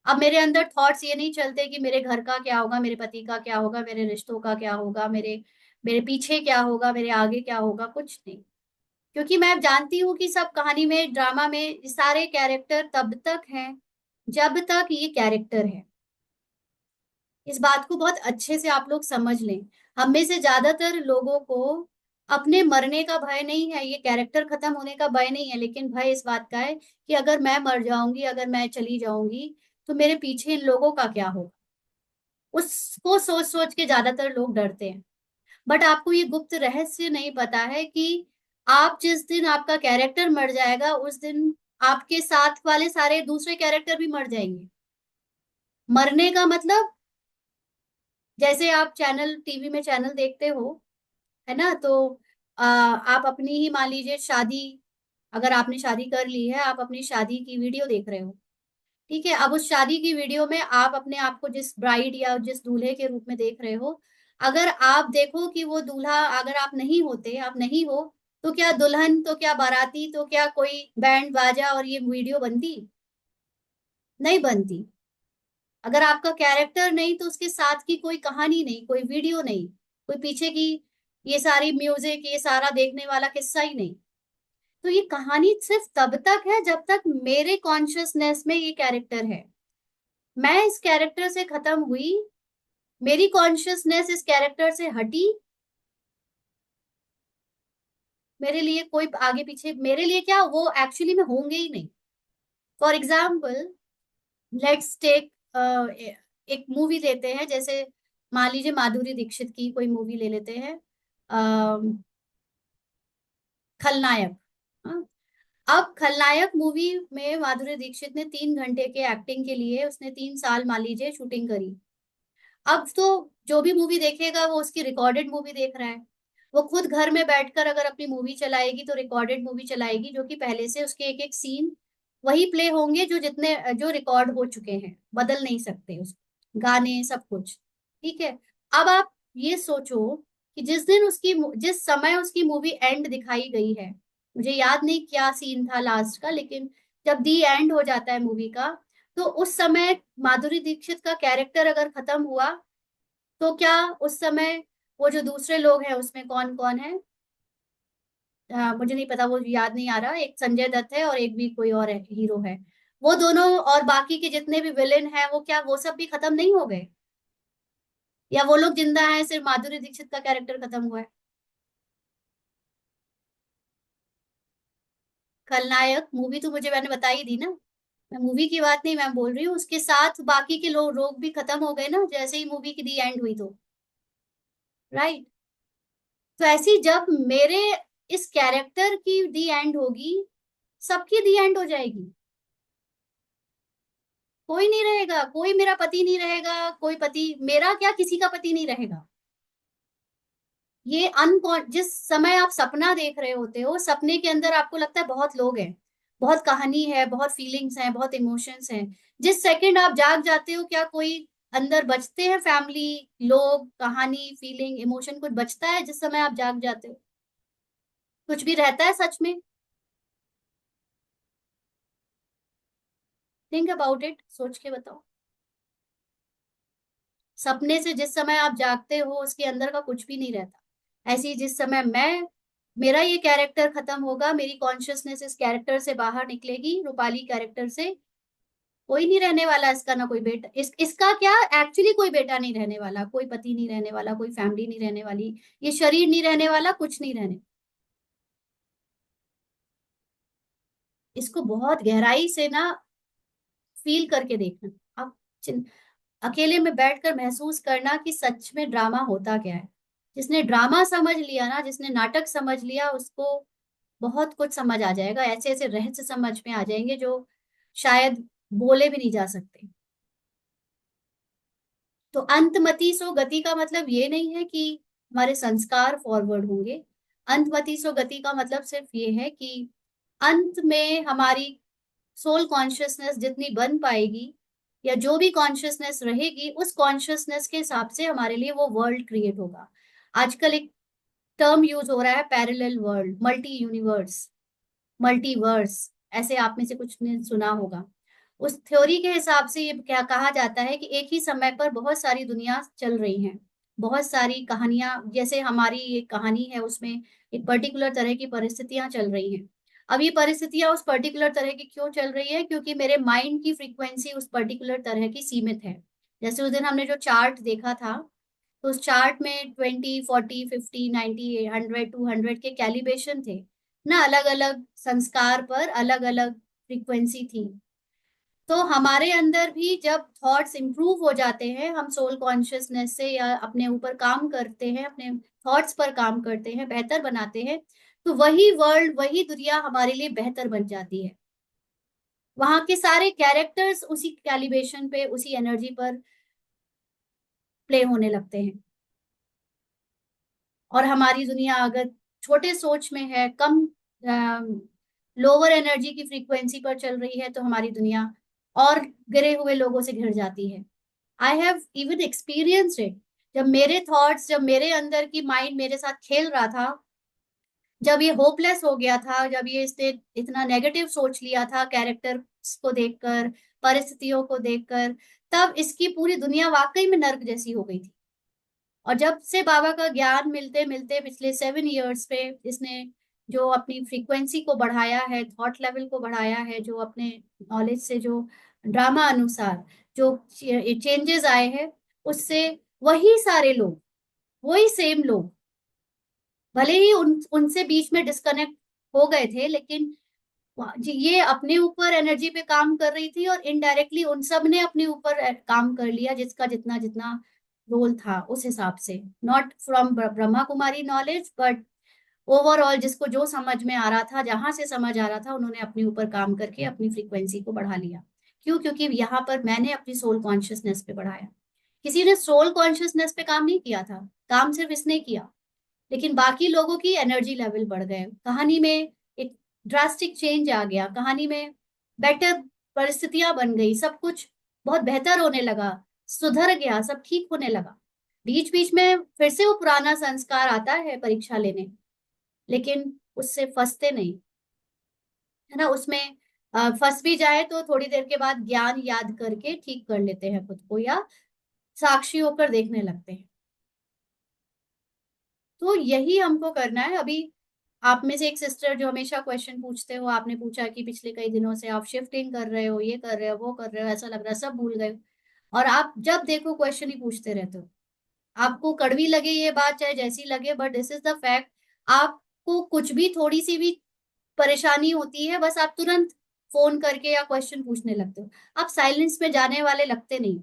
अब मेरे अंदर थॉट्स ये नहीं चलते कि मेरे घर का क्या होगा, मेरे पति का क्या होगा, मेरे रिश्तों का क्या होगा, मेरे मेरे पीछे क्या होगा, मेरे आगे क्या होगा, कुछ नहीं। क्योंकि मैं जानती हूँ कि सब कहानी में, ड्रामा में, ये सारे कैरेक्टर तब तक हैं जब तक ये कैरेक्टर है। इस बात को बहुत अच्छे से आप लोग समझ लें। हम में से ज्यादातर लोगों को अपने मरने का भय नहीं है, ये कैरेक्टर खत्म होने का भय नहीं है, लेकिन भय इस बात का है कि अगर मैं मर जाऊंगी, अगर मैं चली जाऊंगी, तो मेरे पीछे इन लोगों का क्या होगा। उसको सोच सोच के ज्यादातर लोग डरते हैं। बट आपको ये गुप्त रहस्य नहीं पता है कि आप जिस दिन आपका कैरेक्टर मर जाएगा उस दिन आपके साथ वाले सारे दूसरे कैरेक्टर भी मर जाएंगे। मरने का मतलब, जैसे आप चैनल, टीवी में चैनल देखते हो, है ना, तो आप अपनी ही, मान लीजिए शादी, अगर आपने शादी कर ली है, आप अपनी शादी की वीडियो देख रहे हो, ठीक है। अब उस शादी की वीडियो में आप अपने आप को जिस ब्राइड या जिस दूल्हे के रूप में देख रहे हो, अगर आप देखो कि वो दूल्हा, अगर आप नहीं होते, आप नहीं हो, तो क्या दुल्हन, तो क्या बाराती, तो क्या कोई बैंड बाजा और ये वीडियो बनती? नहीं बनती। अगर आपका कैरेक्टर नहीं तो उसके साथ की कोई कहानी नहीं, कोई वीडियो नहीं, कोई पीछे की ये सारी म्यूजिक, ये सारा देखने वाला किस्सा ही नहीं। तो ये कहानी सिर्फ तब तक है जब तक मेरे कॉन्शियसनेस में ये कैरेक्टर है। मैं इस कैरेक्टर से खत्म हुई, मेरी कॉन्शियसनेस इस कैरेक्टर से हटी, मेरे लिए कोई आगे पीछे, मेरे लिए क्या, वो एक्चुअली में होंगे ही नहीं। फॉर एग्जाम्पल, लेट्स टेक, एक मूवी लेते हैं, जैसे मान लीजिए माधुरी दीक्षित की कोई मूवी ले लेते हैं, खलनायक। हाँ? अब खलनायक मूवी में माधुरी दीक्षित ने 3 घंटे के एक्टिंग के लिए उसने 3 साल मान लीजिए शूटिंग करी। अब तो जो भी मूवी देखेगा वो उसकी रिकॉर्डेड मूवी देख रहा है। वो खुद घर में बैठकर अगर अपनी मूवी चलाएगी तो रिकॉर्डेड मूवी चलाएगी, जो कि पहले से उसके एक एक सीन वही प्ले होंगे जो जितने जो रिकॉर्ड हो चुके हैं, बदल नहीं सकते उसको, गाने सब कुछ, ठीक है। अब आप ये सोचो कि जिस दिन उसकी, जिस समय उसकी मूवी एंड दिखाई गई है, मुझे याद नहीं क्या सीन था लास्ट का, लेकिन जब दी एंड हो जाता है मूवी का, तो उस समय माधुरी दीक्षित का कैरेक्टर अगर खत्म हुआ, तो क्या उस समय वो जो दूसरे लोग हैं उसमें कौन कौन है, मुझे नहीं पता, वो याद नहीं आ रहा, एक संजय दत्त है और एक भी कोई और है, हीरो है, वो दोनों और बाकी के जितने भी विलेन हैं, वो क्या वो सब भी खत्म नहीं हो गए? या वो लोग जिंदा हैं, सिर्फ माधुरी दीक्षित का कैरेक्टर खत्म हुआ है? खलनायक मूवी तो मुझे मैंने बताई दी ना। मैं मूवी की बात नहीं मैं बोल रही हूँ, उसके साथ बाकी के लोग भी खत्म हो गए ना, जैसे ही मूवी की दी एंड हुई तो। राइट। तो ऐसी जब मेरे इस कैरेक्टर की दी एंड होगी, सबकी दी एंड हो जाएगी। कोई नहीं रहेगा, कोई मेरा पति नहीं रहेगा, कोई पति मेरा क्या किसी का पति नहीं रहेगा। ये अनकॉन जिस समय आप सपना देख रहे होते हो, सपने के अंदर आपको लगता है बहुत लोग हैं, बहुत कहानी है, बहुत फीलिंग्स हैं, बहुत इमोशंस हैं। जिस सेकंड आप जाग जाते हो, क्या कोई अंदर बचते हैं? फैमिली, लोग, कहानी, फीलिंग, इमोशन कुछ बचता है जिस समय आप जाग जाते हो? कुछ भी रहता है सच में? थिंक अबाउट इट, सोच के बताओ। सपने से जिस समय आप जागते हो, उसके अंदर का कुछ भी नहीं रहता। ऐसे ही जिस समय मेरा ये कैरेक्टर खत्म होगा, मेरी कॉन्शियसनेस इस कैरेक्टर से बाहर निकलेगी, रूपाली कैरेक्टर से, कोई नहीं रहने वाला इसका, ना कोई बेटा, इसका क्या, एक्चुअली कोई बेटा नहीं रहने वाला, कोई पति नहीं रहने वाला, कोई फैमिली नहीं रहने वाली, ये शरीर नहीं रहने वाला, कुछ नहीं रहने। इसको बहुत गहराई से ना फील करके देखना। आप अकेले में बैठकर महसूस करना कि सच में ड्रामा होता क्या है। जिसने ड्रामा समझ लिया ना, जिसने नाटक समझ लिया, उसको बहुत कुछ समझ आ जाएगा। ऐसे ऐसे रहस्य समझ में आ जाएंगे जो शायद बोले भी नहीं जा सकते। तो अंतमति सो गति का मतलब ये नहीं है कि हमारे संस्कार फॉरवर्ड होंगे। अंतमति सो गति का मतलब सिर्फ ये है कि अंत में हमारी सोल कॉन्शियसनेस जितनी बन पाएगी, या जो भी कॉन्शियसनेस रहेगी, उस कॉन्शियसनेस के हिसाब से हमारे लिए वो वर्ल्ड क्रिएट होगा। आजकल एक टर्म यूज हो रहा है, parallel world, multi universe, multiverse, ऐसे आप में से कुछ ने सुना होगा। उस थ्योरी के हिसाब से ये क्या कहा जाता है कि एक ही समय पर बहुत सारी दुनिया चल रही हैं, बहुत सारी कहानियां, जैसे हमारी एक कहानी है, उसमें एक पर्टिकुलर तरह की परिस्थितियां चल रही हैं। अब ये परिस्थितियां उस पर्टिकुलर तरह की क्यों चल रही है? क्योंकि मेरे माइंड की फ्रीक्वेंसी उस पर्टिकुलर तरह की सीमित है। जैसे उस दिन हमने जो चार्ट देखा था, तो उस चार्ट में 20, 40, 50, 90, 100, 200 के कैलिब्रेशन थे ना, अलग अलग संस्कार पर अलग अलग फ्रीक्वेंसी थी। तो हमारे अंदर भी जब थॉट्स इंप्रूव हो जाते हैं, हम सोल कॉन्शियसनेस से या अपने ऊपर काम करते हैं, अपने थॉट्स पर काम करते हैं, बेहतर बनाते हैं, तो वही वर्ल्ड, वही दुनिया हमारे लिए बेहतर बन जाती है। वहां के सारे कैरेक्टर्स उसी कैलिब्रेशन पे, उसी एनर्जी पर प्ले होने लगते हैं। और हमारी दुनिया अगर छोटे सोच में है, कम लोअर एनर्जी की फ्रीक्वेंसी पर चल रही है, तो हमारी दुनिया और गिरे हुए लोगों से घिर जाती है। I have even experienced it. जब मेरे अंदर की माइंड मेरे साथ खेल रहा था, जब ये होपलेस हो गया था, जब ये इसने इतना नेगेटिव सोच लिया था कैरेक्टर्स को देखकर, परिस्थितियों को देखकर, तब इसकी पूरी दुनिया वाकई में नर्क जैसी हो गई थी। और जब से बाबा का ज्ञान मिलते मिलते पिछले 7 इयर्स पे, इसने जो अपनी फ्रीक्वेंसी को बढ़ाया है, थॉट लेवल को बढ़ाया है, जो अपने नॉलेज से, जो ड्रामा अनुसार जो चेंजेस आए हैं, उससे वही सारे लोग, वही सेम लोग, भले ही उनसे बीच में डिस्कनेक्ट हो गए थे, लेकिन ये अपने ऊपर एनर्जी पे काम कर रही थी, और इनडायरेक्टली उन सब ने अपने ऊपर काम कर लिया, जिसका जितना जितना रोल था उस हिसाब से। Not from Brahma Kumari knowledge, but overall जिसको जो समझ में आ रहा था, जहां से समझ आ रहा था, उन्होंने अपने ऊपर काम करके अपनी फ्रीक्वेंसी को बढ़ा लिया। क्यों? क्योंकि यहाँ पर मैंने अपनी सोल कॉन्शियसनेस पे बढ़ाया। किसी ने सोल कॉन्शियसनेस पे काम नहीं किया था, काम सिर्फ इसने किया, लेकिन बाकी लोगों की एनर्जी लेवल बढ़ गए, कहानी में एक ड्रास्टिक चेंज आ गया, कहानी में बेटर परिस्थितियां बन गई, सब कुछ बहुत बेहतर होने लगा, सुधर गया, सब ठीक होने लगा। बीच बीच में फिर से वो पुराना संस्कार आता है परीक्षा लेने, लेकिन उससे फंसते नहीं, है ना। उसमें फंस भी जाए तो थोड़ी देर के बाद ज्ञान याद करके ठीक कर लेते हैं खुद को, या साक्षी होकर देखने लगते हैं। तो यही हमको करना है अभी। आप में से एक सिस्टर जो हमेशा क्वेश्चन पूछते हो, आपने पूछा कि पिछले कई दिनों से आप शिफ्टिंग कर रहे हो, ये कर रहे हो, वो कर रहे हो, ऐसा लग रहा है सब भूल गए हो। और आप जब देखो क्वेश्चन ही पूछते रहते हो। आपको कड़वी लगे ये बात, चाहे जैसी लगे, but this is the fact. आपको कुछ भी, थोड़ी सी भी परेशानी होती है, बस आप तुरंत फोन करके या क्वेश्चन पूछने लगते हो। आप साइलेंस में जाने वाले लगते नहीं।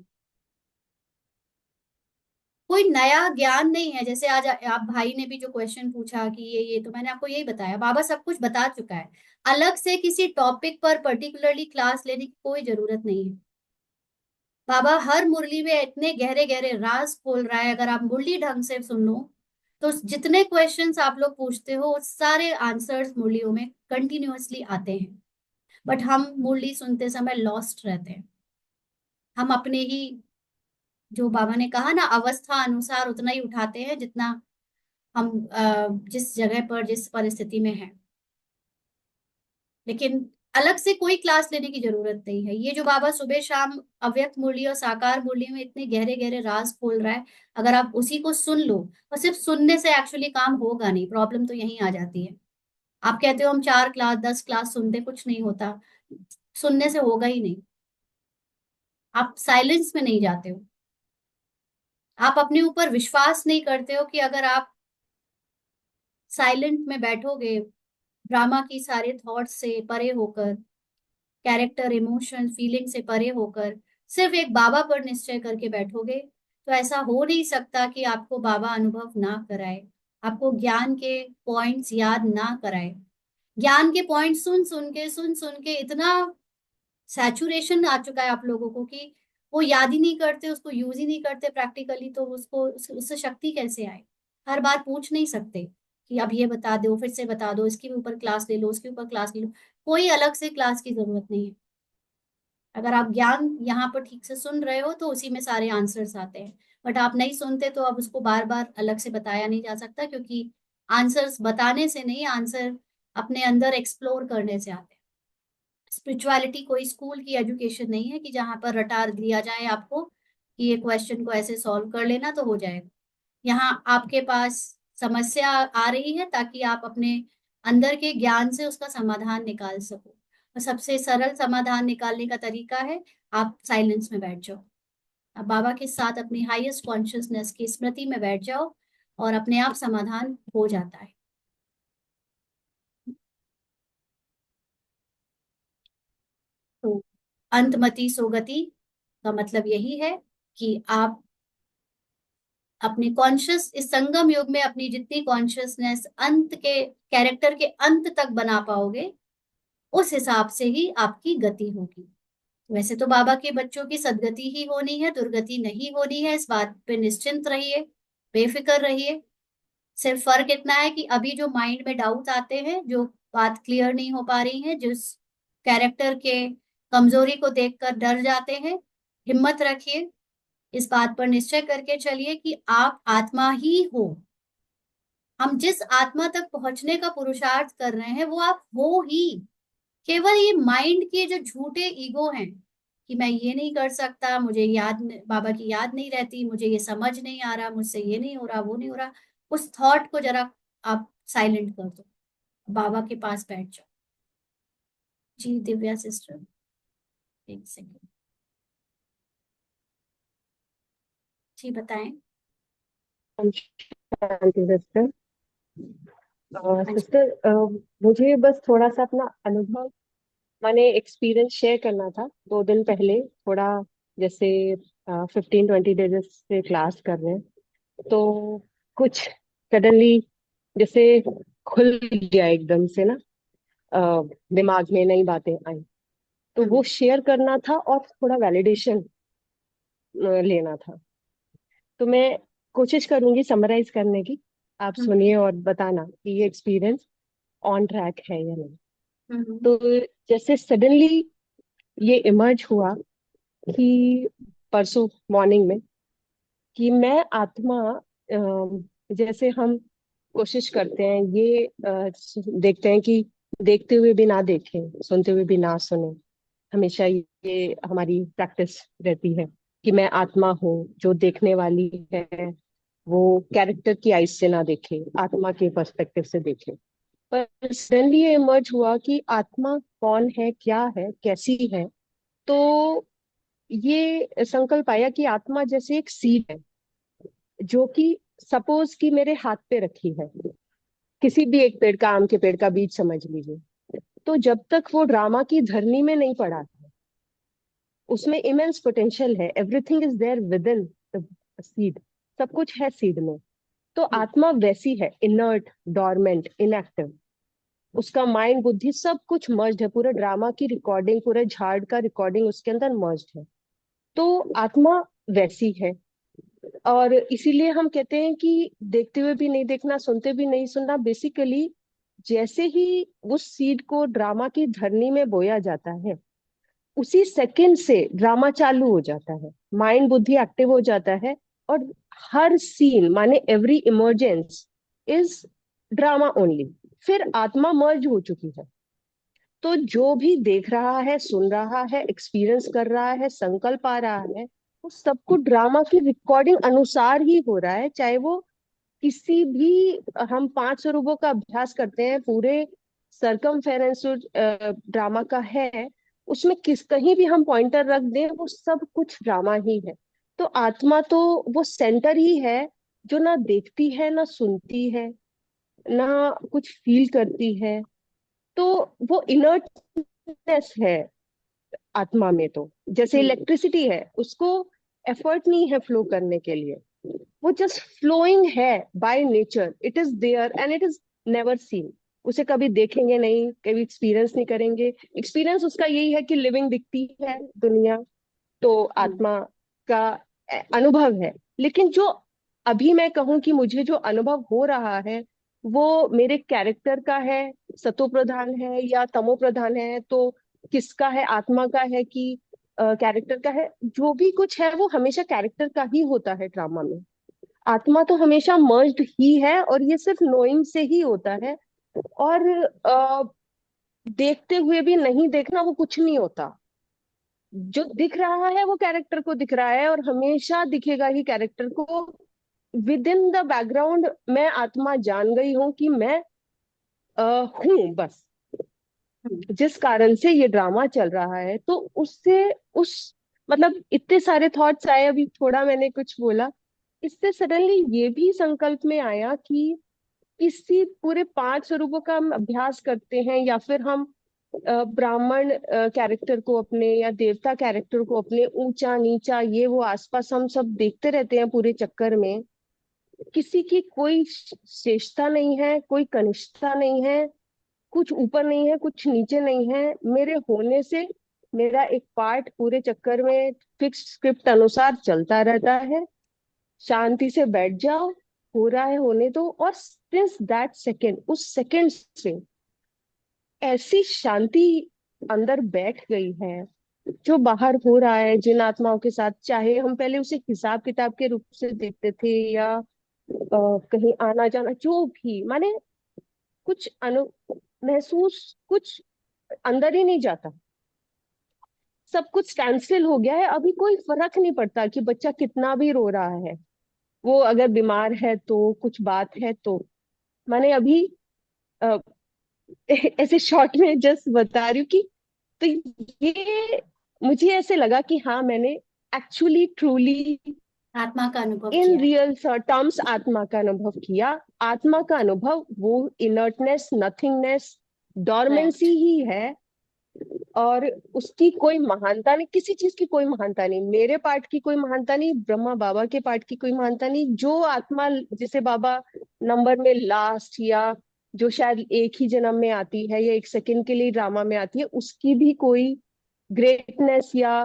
कोई नया ज्ञान नहीं है। जैसे आज आप भाई ने भी जो क्वेश्चन पूछा कि ये तो मैंने आपको यही बताया, बाबा सब कुछ बता चुका है। अलग से किसी टॉपिक पर पर्टिकुलरली क्लास लेने की कोई जरूरत नहीं है। बाबा हर मुरली में इतने गहरे गहरे राज खोल रहा है, अगर आप मुरली ढंग से सुन लो तो जितने क्वेश्चंस आप लोग पूछते हो वो सारे आंसर्स मुरलियों में कंटिन्यूअसली आते हैं। बट हम मुरली सुनते समय लॉस्ट रहते हैं। हम अपने ही, जो बाबा ने कहा ना, अवस्था अनुसार उतना ही उठाते हैं जितना हम जिस जगह पर, जिस परिस्थिति में है। लेकिन अलग से कोई क्लास लेने की जरूरत नहीं है। ये जो बाबा सुबह शाम अव्यक्त मुरली और साकार मुरली में इतने गहरे गहरे राज खोल रहा है, अगर आप उसी को सुन लो, और सिर्फ सुनने से एक्चुअली काम होगा नहीं, प्रॉब्लम तो यहीं आ जाती है। आप कहते हो हम 4 क्लास 10 क्लास सुनते, कुछ नहीं होता। सुनने से होगा ही नहीं। आप साइलेंस में नहीं जाते हो। आप अपने ऊपर विश्वास नहीं करते हो कि अगर आप साइलेंट में बैठोगे, ड्रामा की सारे थॉट्स से परे होकर, कैरेक्टर इमोशन फीलिंग से परे होकर, सिर्फ एक बाबा पर निश्चय करके बैठोगे, तो ऐसा हो नहीं सकता कि आपको बाबा अनुभव ना कराए, आपको ज्ञान के पॉइंट्स याद ना कराए। ज्ञान के पॉइंट सुन सुन के इतना सैचुरेशन आ चुका है आप लोगों को कि वो याद ही नहीं करते, उसको यूज ही नहीं करते प्रैक्टिकली, तो उसको उससे शक्ति कैसे आए। हर बार पूछ नहीं सकते कि अब ये बता दो, फिर से बता दो, इसके ऊपर क्लास ले लो, उसके ऊपर क्लास ले लो। कोई अलग से क्लास की जरूरत नहीं है। अगर आप ज्ञान यहाँ पर ठीक से सुन रहे हो तो उसी में सारे आंसर्स आते हैं। बट आप नहीं सुनते तो अब उसको बार बार अलग से बताया नहीं जा सकता, क्योंकि आंसर्स बताने से नहीं, आंसर अपने अंदर एक्सप्लोर करने से आते हैं। स्पिरिचुअलिटी कोई स्कूल की एजुकेशन नहीं है कि जहां पर रटा दिया जाए आपको कि ये क्वेश्चन को ऐसे सॉल्व कर लेना तो हो जाएगा। यहाँ आपके पास समस्या आ रही है ताकि आप अपने अंदर के ज्ञान से उसका समाधान निकाल सको, और सबसे सरल समाधान निकालने का तरीका है, आप साइलेंस में बैठ जाओ। आप बाबा के साथ अपनी हाईएस्ट कॉन्शियसनेस की स्मृति में बैठ जाओ, और अपने आप समाधान हो जाता है। तो अंतमति सोगति का मतलब यही है कि आप अपने कॉन्शियस, इस संगम युग में अपनी जितनी कॉन्शियसनेस अंत के, कैरेक्टर के अंत तक बना पाओगे, उस हिसाब से ही आपकी गति होगी। वैसे तो बाबा के बच्चों की सदगति ही होनी है, दुर्गति नहीं होनी है, इस बात पे निश्चिंत रहिए, बेफिक्र रहिए। सिर्फ फर्क इतना है कि अभी जो माइंड में डाउट आते हैं, जो बात क्लियर नहीं हो पा रही है, जिस कैरेक्टर के कमजोरी को देखकर डर जाते हैं, हिम्मत रखिए। इस बात पर निश्चय करके चलिए कि आप आत्मा ही हो। हम जिस आत्मा तक पहुंचने का पुरुषार्थ कर रहे हैं वो आप हो ही। केवल ये माइंड के जो झूठे ईगो हैं कि मैं ये नहीं कर सकता, मुझे बाबा की याद नहीं रहती, मुझे ये समझ नहीं आ रहा, मुझसे ये नहीं हो रहा, वो नहीं हो रहा, उस थॉट को जरा आप साइलेंट कर दो, बाबा के पास बैठ जाओ। जी दिव्या सिस्टर, एक सेकेंड। जी बताएं। शांति सिस्टर। हाँ जी। सिस्टर, मुझे बस थोड़ा सा अपना अनुभव, मैंने एक्सपीरियंस शेयर करना था। 2 दिन पहले थोड़ा, जैसे 15-20 डेज से क्लास कर रहे हैं, तो कुछ सडनली जैसे खुल गया एकदम से ना, अ, दिमाग में नई बातें आई, तो वो हम्म। शेयर करना था और थोड़ा वैलिडेशन लेना था। तो मैं कोशिश करूंगी समराइज करने की। आप हम्म। सुनिए और बताना कि ये एक्सपीरियंस ऑन ट्रैक है या नहीं। हम्म। तो जैसे सडनली ये इमर्ज हुआ कि परसों मॉर्निंग में, कि मैं आत्मा, जैसे हम कोशिश करते हैं ये, देखते हैं कि देखते हुए भी ना देखें, सुनते हुए भी ना सुने। हमेशा ये हमारी प्रैक्टिस रहती है कि मैं आत्मा हूँ जो देखने वाली है, वो कैरेक्टर की आइज से ना देखे, आत्मा के पर्सपेक्टिव से देखे। पर सडनली ये इमर्ज हुआ कि आत्मा कौन है, क्या है, कैसी है। तो ये संकल्प आया कि आत्मा जैसे एक सीड है, जो कि सपोज कि मेरे हाथ पे रखी है, किसी भी एक पेड़ का, आम के पेड़ का बीज समझ लीजिए। तो जब तक वो ड्रामा की धरनी में नहीं पड़ा है, उसमें इमेंस पोटेंशियल है, everything is there within the seed, सब कुछ है सीड में। तो आत्मा वैसी है, इनर्ट, डोरमेंट, इनएक्टिव। उसका माइंड, बुद्धि, सब कुछ मर्ज है, पूरा ड्रामा की रिकॉर्डिंग, पूरा झाड़ का रिकॉर्डिंग उसके अंदर मर्ज है। तो आत्मा वैसी है। और इसीलिए हम कहते हैं कि देखते हुए भी नहीं देखना, सुनते भी नहीं सुनना। बेसिकली जैसे ही उस सीड को ड्रामा की धरनी में बोया जाता है, उसी सेकंड से ड्रामा चालू हो जाता है, माइंड, बुद्धि एक्टिव हो जाता है। और हर सीन, माने every emergence is drama only. फिर आत्मा मर्ज हो चुकी है। तो जो भी देख रहा है, सुन रहा है, एक्सपीरियंस कर रहा है, संकल्प आ रहा है, वो सब कुछ ड्रामा की रिकॉर्डिंग अनुसार ही हो रहा है। चाहे वो किसी भी, हम 5 स्वरूपों का अभ्यास करते हैं, पूरे सरकमफेरेंस ड्रामा का है, उसमें किस कहीं भी हम पॉइंटर रख दें, वो सब कुछ ड्रामा ही है। तो आत्मा तो वो सेंटर ही है, जो ना देखती है, ना सुनती है, ना कुछ फील करती है। तो वो इनर्टनेस है आत्मा में। तो जैसे इलेक्ट्रिसिटी है, उसको एफर्ट नहीं है फ्लो करने के लिए, वो जस्ट फ्लोइंग है by nature, it is there and it is never seen. उसे कभी देखेंगे नहीं, कभी एक्सपीरियंस नहीं करेंगे। एक्सपीरियंस उसका यही है कि लिविंग दिखती है दुनिया, तो आत्मा का अनुभव है। लेकिन जो अभी मैं कहूं कि मुझे जो अनुभव हो रहा है, वो मेरे कैरेक्टर का है, सतो प्रधान है या तमो प्रधान है, तो किसका है, आत्मा का है कि कैरेक्टर का है? जो भी कुछ है वो हमेशा कैरेक्टर का ही होता है ड्रामा में। आत्मा तो हमेशा मर्ज्ड ही है, और ये सिर्फ नोइंग से ही होता है। और देखते हुए भी नहीं देखना, वो कुछ नहीं होता। जो दिख रहा है वो कैरेक्टर को दिख रहा है, और हमेशा दिखेगा ही कैरेक्टर को। विद इन द बैकग्राउंड मैं आत्मा जान गई हूं कि मैं हूं बस, जिस कारण से ये ड्रामा चल रहा है। तो उससे, उस मतलब इतने सारे थॉट्स आए, अभी थोड़ा मैंने कुछ बोला, इससे सडनली ये भी संकल्प में आया कि इसी पूरे 5 स्वरूपों का हम अभ्यास करते हैं, या फिर हम ब्राह्मण कैरेक्टर को अपने, या देवता कैरेक्टर को अपने, ऊंचा नीचा ये वो आसपास हम सब देखते रहते हैं पूरे चक्कर में। किसी की कोई श्रेष्ठता नहीं है, कोई कनिष्ठता नहीं है, कुछ ऊपर नहीं है, कुछ नीचे नहीं है। मेरे होने से मेरा एक पार्ट पूरे चक्कर में फिक्स स्क्रिप्ट अनुसार चलता रहता है। शांति से बैठ जाओ, हो रहा है होने दो। और सिंस दैट सेकेंड, उस सेकेंड से ऐसी शांति अंदर बैठ गई है। जो बाहर हो रहा है जिन आत्माओं के साथ, चाहे हम पहले उसे हिसाब किताब के रूप से देखते थे, या कहीं आना जाना, जो भी, माने कुछ महसूस, कुछ अंदर ही नहीं जाता। सब कुछ स्टैंड स्टिल हो गया है। अभी कोई फर्क नहीं पड़ता कि बच्चा कितना भी रो रहा है, वो अगर बीमार है तो, कुछ बात है तो। मैंने अभी अ, ऐसे शॉर्ट में जस्ट बता रही हूँ कि, तो ये मुझे ऐसे लगा कि हाँ, मैंने एक्चुअली ट्रूली आत्मा का अनुभव इन किया। रियल टर्म्स आत्मा का अनुभव किया। आत्मा का अनुभव वो इनर्टनेस, नथिंगनेस, डॉर्मेंसी राइट। ही है। और उसकी कोई महानता नहीं, किसी चीज की कोई महानता नहीं, मेरे पार्ट की कोई महानता नहीं, ब्रह्मा बाबा के पार्ट की कोई महानता नहीं। जो आत्मा, जिसे बाबा नंबर में लास्ट, या जो शायद एक ही जन्म में आती है, या एक सेकंड के लिए ड्रामा में आती है, उसकी भी कोई ग्रेटनेस या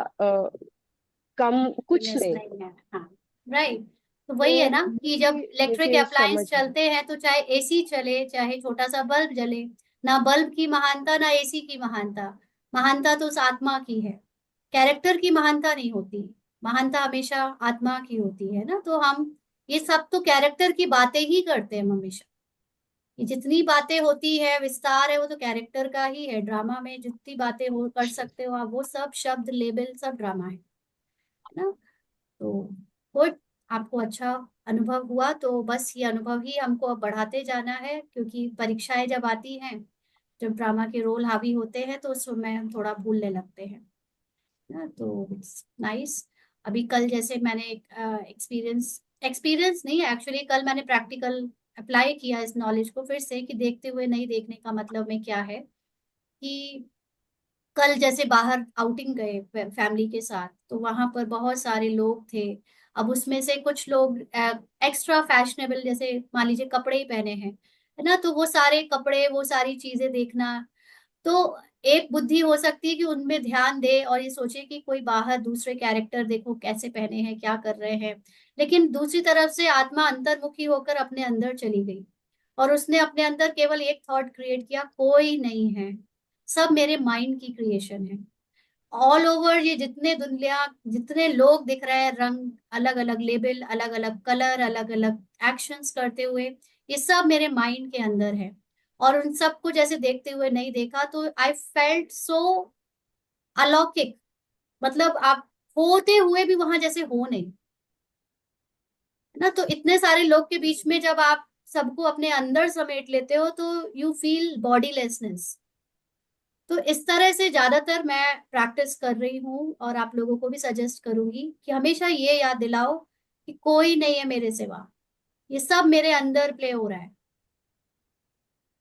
कम कुछ नेस नहीं। नहीं है, हाँ। राइट। तो वही है तो ना कि जब ये इलेक्ट्रिक मुझे समझ अप्लायंस चलते हैं तो चाहे एसी चले, चाहे छोटा सा बल्ब जले, ना बल्ब की महानता ना एसी की महानता। महानता तो उस आत्मा की है, कैरेक्टर की महानता नहीं होती। महानता हमेशा आत्मा की होती है ना। तो हम ये सब तो कैरेक्टर की बातें ही करते हैं हम हमेशा। ये जितनी बातें होती है, विस्तार है, वो तो कैरेक्टर का ही है। ड्रामा में जितनी बातें हो कर सकते हो आप, वो सब शब्द, लेबल, सब ड्रामा है ना। तो गुड, आपको अच्छा अनुभव हुआ, तो बस ये अनुभव ही हमको अब बढ़ाते जाना है, क्योंकि परीक्षाएं जब आती हैं, जब ड्रामा के रोल हावी होते हैं, तो उस समय हम थोड़ा भूलने लगते हैं ना। तो इट्स नाइस। अभी कल जैसे मैंने एक्सपीरियंस एक्सपीरियंस नहीं है एक्चुअली, कल मैंने प्रैक्टिकल अप्लाई किया इस नॉलेज को फिर से, कि देखते हुए नहीं देखने का मतलब में क्या है, कि कल जैसे बाहर आउटिंग गए फैमिली के साथ, तो वहां पर बहुत सारे लोग थे। अब उसमें से कुछ लोग एक्स्ट्रा फैशनेबल, जैसे मान लीजिए कपड़े ही पहने हैं, है ना, तो वो सारे कपड़े, वो सारी चीजें देखना, तो एक बुद्धि हो सकती है कि उनमें ध्यान दे और ये सोचे कि कोई बाहर दूसरे कैरेक्टर देखो कैसे पहने हैं, क्या कर रहे हैं। लेकिन दूसरी तरफ से आत्मा अंतर्मुखी होकर अपने अंदर चली गई, और उसने अपने अंदर केवल एक थॉट क्रिएट किया, कोई नहीं है, सब मेरे माइंड की क्रिएशन है। ऑल ओवर ये जितने दुनिया, जितने लोग दिख रहे हैं, रंग अलग अलग, लेबल अलग अलग, कलर अलग अलग, एक्शंस करते हुए, ये सब मेरे माइंड के अंदर है। और उन सबको जैसे देखते हुए नहीं देखा, तो आई फेल्ट सो अलौकिक, मतलब आप होते हुए भी वहां जैसे हो नहीं, है ना। तो इतने सारे लोग के बीच में जब आप सबको अपने अंदर समेट लेते हो, तो यू फील बॉडीलेसनेस। तो इस तरह से ज्यादातर मैं प्रैक्टिस कर रही हूँ, और आप लोगों को भी सजेस्ट करूंगी कि हमेशा ये याद दिलाओ कि कोई नहीं है मेरे सिवा, ये सब मेरे अंदर प्ले हो रहा है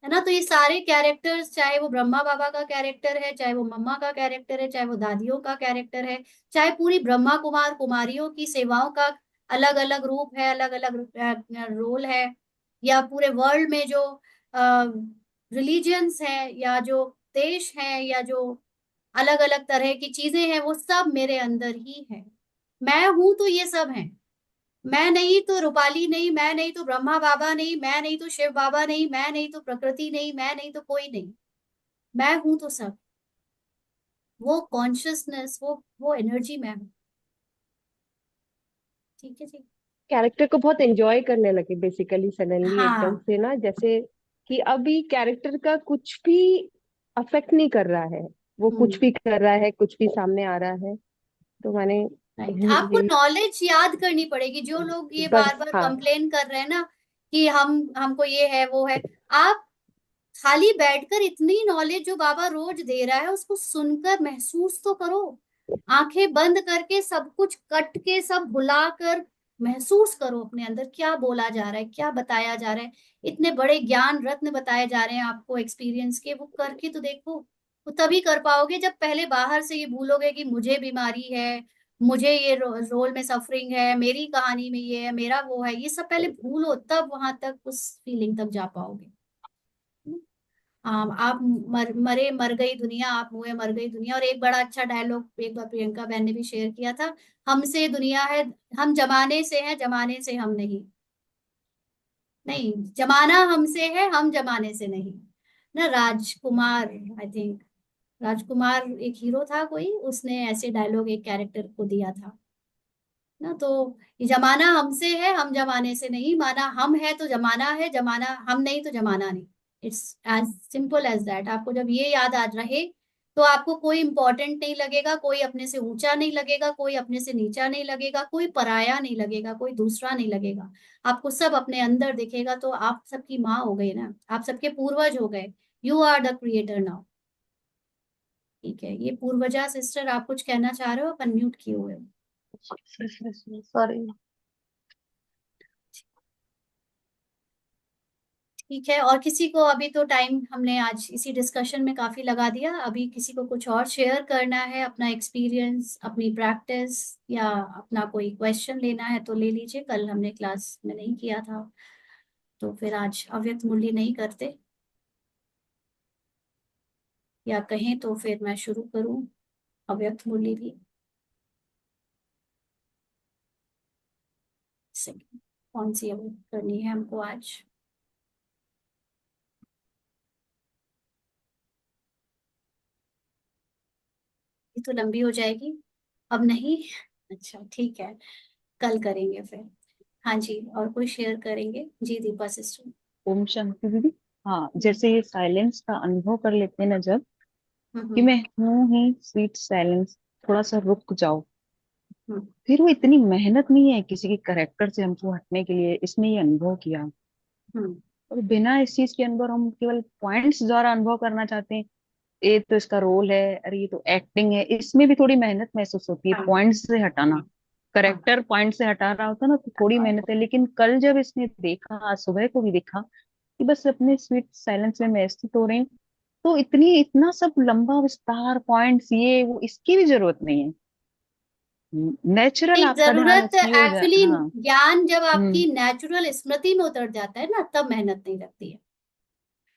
ना। तो ये सारे कैरेक्टर्स, चाहे वो ब्रह्मा बाबा का कैरेक्टर है, चाहे वो मम्मा का कैरेक्टर है, चाहे वो दादियों का कैरेक्टर है, चाहे पूरी ब्रह्मा कुमार कुमारियों की सेवाओं का अलग अलग रूप है, अलग अलग रोल है, या पूरे वर्ल्ड में जो रिलीजियंस है, या जो देश है, या जो अलग अलग तरह की चीजें हैं, वो सब मेरे अंदर ही है। मैं हूं तो ये सब है, मैं नहीं तो रूपाली नहीं, मैं नहीं तो ब्रह्मा बाबा नहीं, मैं नहीं तो शिव बाबा नहीं, मैं नहीं तो प्रकृति नहीं, मैं नहीं तो कोई नहीं, मैं हूं तो सब। वो कॉन्शियसनेस, वो एनर्जी मैं हूँ। ठीक है जी। कैरेक्टर को बहुत एंजॉय करने लगे बेसिकली सडनली एकदम हाँ। से ना, जैसे कि अभी कैरेक्टर का कुछ भी अफेक्ट नहीं कर रहा है, वो कुछ हम्म। भी कर रहा है, कुछ भी सामने आ रहा है। तो मैंने राइट, आपको ये नॉलेज याद करनी पड़ेगी। जो लोग ये बार बस बार हाँ। कंप्लेन कर रहे हैं ना, कि हमको ये है वो है, आप खाली बैठकर इतनी नॉलेज जो बाबा रोज दे रहा है उसको सुनकर महसूस तो करो। आंखें बंद करके सब कुछ कट के सब भुलाकर महसूस करो अपने अंदर, क्या बोला जा रहा है, क्या बताया जा रहा है। इतने बड़े ज्ञान रत्न बताए जा रहे हैं आपको एक्सपीरियंस के, वो करके तो देखो। वो तभी कर पाओगे जब पहले बाहर से ये भूलोगे कि मुझे बीमारी है, मुझे ये रोल में सफरिंग है, मेरी कहानी में ये है, मेरा वो है, ये सब पहले भूलो, तब वहां तक उस फीलिंग तक जा पाओगे। आप मरे मर गई दुनिया, आप मुए मर गई दुनिया। और एक बड़ा अच्छा डायलॉग एक बार प्रियंका बहन ने भी शेयर किया था, हमसे दुनिया है, हम जमाने से हैं, जमाने से हम नहीं। नहीं, जमाना हमसे है, हम जमाने से नहीं। ना राजकुमार, आई थिंक राजकुमार एक हीरो था कोई, उसने ऐसे डायलॉग एक कैरेक्टर को दिया था ना। तो ये जमाना हमसे है, हम जमाने से नहीं, माना हम है तो जमाना है, जमाना हम नहीं तो जमाना नहीं। It's as simple as that. आपको जब ये याद आ रहे, तो आपको कोई इंपॉर्टेंट नहीं लगेगा, कोई अपने से ऊंचा नहीं लगेगा, कोई अपने से नीचा नहीं लगेगा, कोई पराया नहीं लगेगा, कोई दूसरा नहीं लगेगा। आपको सब अपने अंदर दिखेगा। तो आप सबकी माँ हो गई ना, आप सबके पूर्वज हो गए। You are the creator now. ठीक है, ये पूर्वजा सिस्टर, आप कुछ कहना चाह रहे हो? अपन म्यूट किए हुए हो। सॉरी। ठीक है, और किसी को, अभी तो टाइम हमने आज इसी डिस्कशन में काफी लगा दिया, अभी किसी को कुछ और शेयर करना है, अपना एक्सपीरियंस, अपनी प्रैक्टिस, या अपना कोई क्वेश्चन लेना है तो ले लीजिए। कल हमने क्लास में नहीं किया था, तो फिर आज अव्यक्त मूल्य नहीं करते, या कहें तो फिर मैं शुरू करूं अव्यक्त मूल्य भी। सेकंड, कौन सी अव्यक्त करनी है हमको आज? ये तो लंबी हो जाएगी, अब नहीं। अच्छा ठीक है, कल करेंगे फिर। हाँ जी, और कोई शेयर करेंगे जी? दीपा सिस्टर। ओम शांति दीदी। हाँ, जैसे ये साइलेंस का अनुभव कर लेते हैं ना जब, कि हम्म। मैं हूं ही स्वीट साइलेंस, थोड़ा सा रुक जाओ, हम्म। फिर वो इतनी मेहनत नहीं है किसी के करेक्टर से हमको हटने के लिए, इसने ये अनुभव किया। हम्म। और बिना इस चीज के अनुभव, हम केवल पॉइंट्स द्वारा अनुभव करना चाहते हैं। ये तो इसका रोल है, अरे ये तो एक्टिंग है, इसमें भी थोड़ी मेहनत महसूस होती है हाँ। पॉइंट्स से हटाना। हाँ करेक्टर पॉइंट से हटा रहा होता ना तो थोड़ी मेहनत है, लेकिन कल जब इसने देखा, आज सुबह को भी देखा कि बस अपने स्वीट साइलेंस में मैं स्थित हो रही हूँ, तो इतना सब लंबा विस्तार पॉइंट्स ये वो इसकी भी जरूरत नहीं है। नेचुरल नहीं, आपका ध्यान जरूरत उसकी ओर जा। एक्चुअली हाँ। ज्ञान जब हम्म। आपकी नेचुरल स्मृति में उतर जाता है ना, तब मेहनत नहीं लगती है।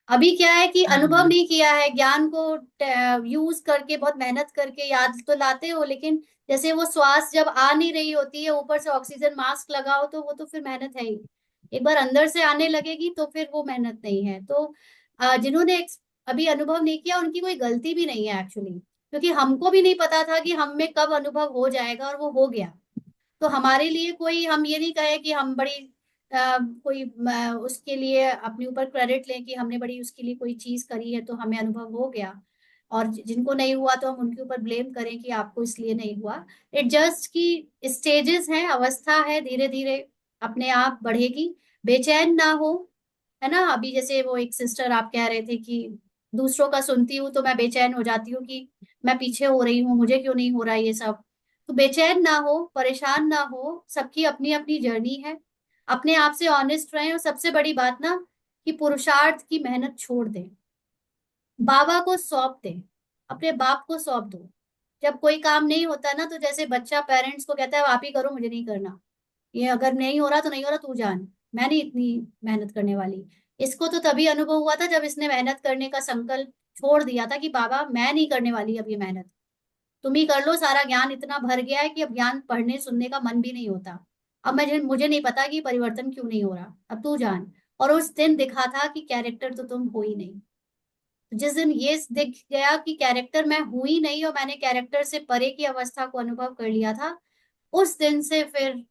अभी क्या है कि अनुभव हाँ। नहीं किया है, ज्ञान को यूज करके बहुत मेहनत करके याद तो लाते हो, लेकिन जैसे वो श्वास जब आ नहीं रही होती है, ऊपर से ऑक्सीजन मास्क लगाओ, तो वो तो फिर मेहनत है ही। एक बार अंदर से आने लगेगी तो फिर वो मेहनत नहीं है। तो जिन्होंने अभी अनुभव नहीं किया, उनकी कोई गलती भी नहीं है एक्चुअली, क्योंकि हमको भी नहीं पता था कि हम में कब अनुभव हो जाएगा, और वो हो गया। तो हमारे लिए कोई, हम ये नहीं कहे कि हम बड़ी कोई उसके लिए अपने ऊपर क्रेडिट लें कि हमने बड़ी उसके लिए कोई चीज करी है तो हमें अनुभव हो गया, और जिनको नहीं हुआ तो हम उनके ऊपर ब्लेम करें कि आपको इसलिए नहीं हुआ। इट जस्ट की स्टेजेस हैं, अवस्था है, धीरे धीरे अपने आप बढ़ेगी। बेचैन ना हो, है ना। अभी जैसे वो एक सिस्टर आप कह रहे थे कि दूसरों का सुनती हूँ तो मैं बेचैन हो जाती हूँ कि मैं पीछे हो रही हूँ, मुझे क्यों नहीं हो रहा ये सब। तो बेचैन ना हो, परेशान ना हो, सबकी अपनी अपनी जर्नी है। अपने आप से ऑनेस्ट रहें, और सबसे बड़ी बात ना, कि पुरुषार्थ की मेहनत छोड़ दें, बाबा को सौंप दें, अपने बाप को सौंप दो। जब कोई काम नहीं होता ना, तो जैसे बच्चा पेरेंट्स को कहता है आप ही करो, मुझे नहीं करना, ये अगर नहीं हो रहा तो नहीं हो रहा, तू जान, मैं नहीं इतनी मेहनत करने वाली। इसको तो तभी अनुभव हुआ था जब इसने मेहनत करने का संकल्प छोड़ दिया था कि बाबा मैं नहीं करने वाली अब ये मेहनत, तुम ही कर लो, सारा ज्ञान इतना भर गया है कि अब ज्ञान पढ़ने सुनने का मन भी नहीं होता। अब मुझे नहीं पता कि परिवर्तन क्यों नहीं हो रहा, अब तू जान। और उस दिन दिखा था कि कैरेक्टर तो तुम हो ही नहीं। जिस दिन ये दिख गया कि कैरेक्टर मैं हूं ही नहीं, और मैंने कैरेक्टर से परे की अवस्था को अनुभव कर लिया था, उस दिन से फिर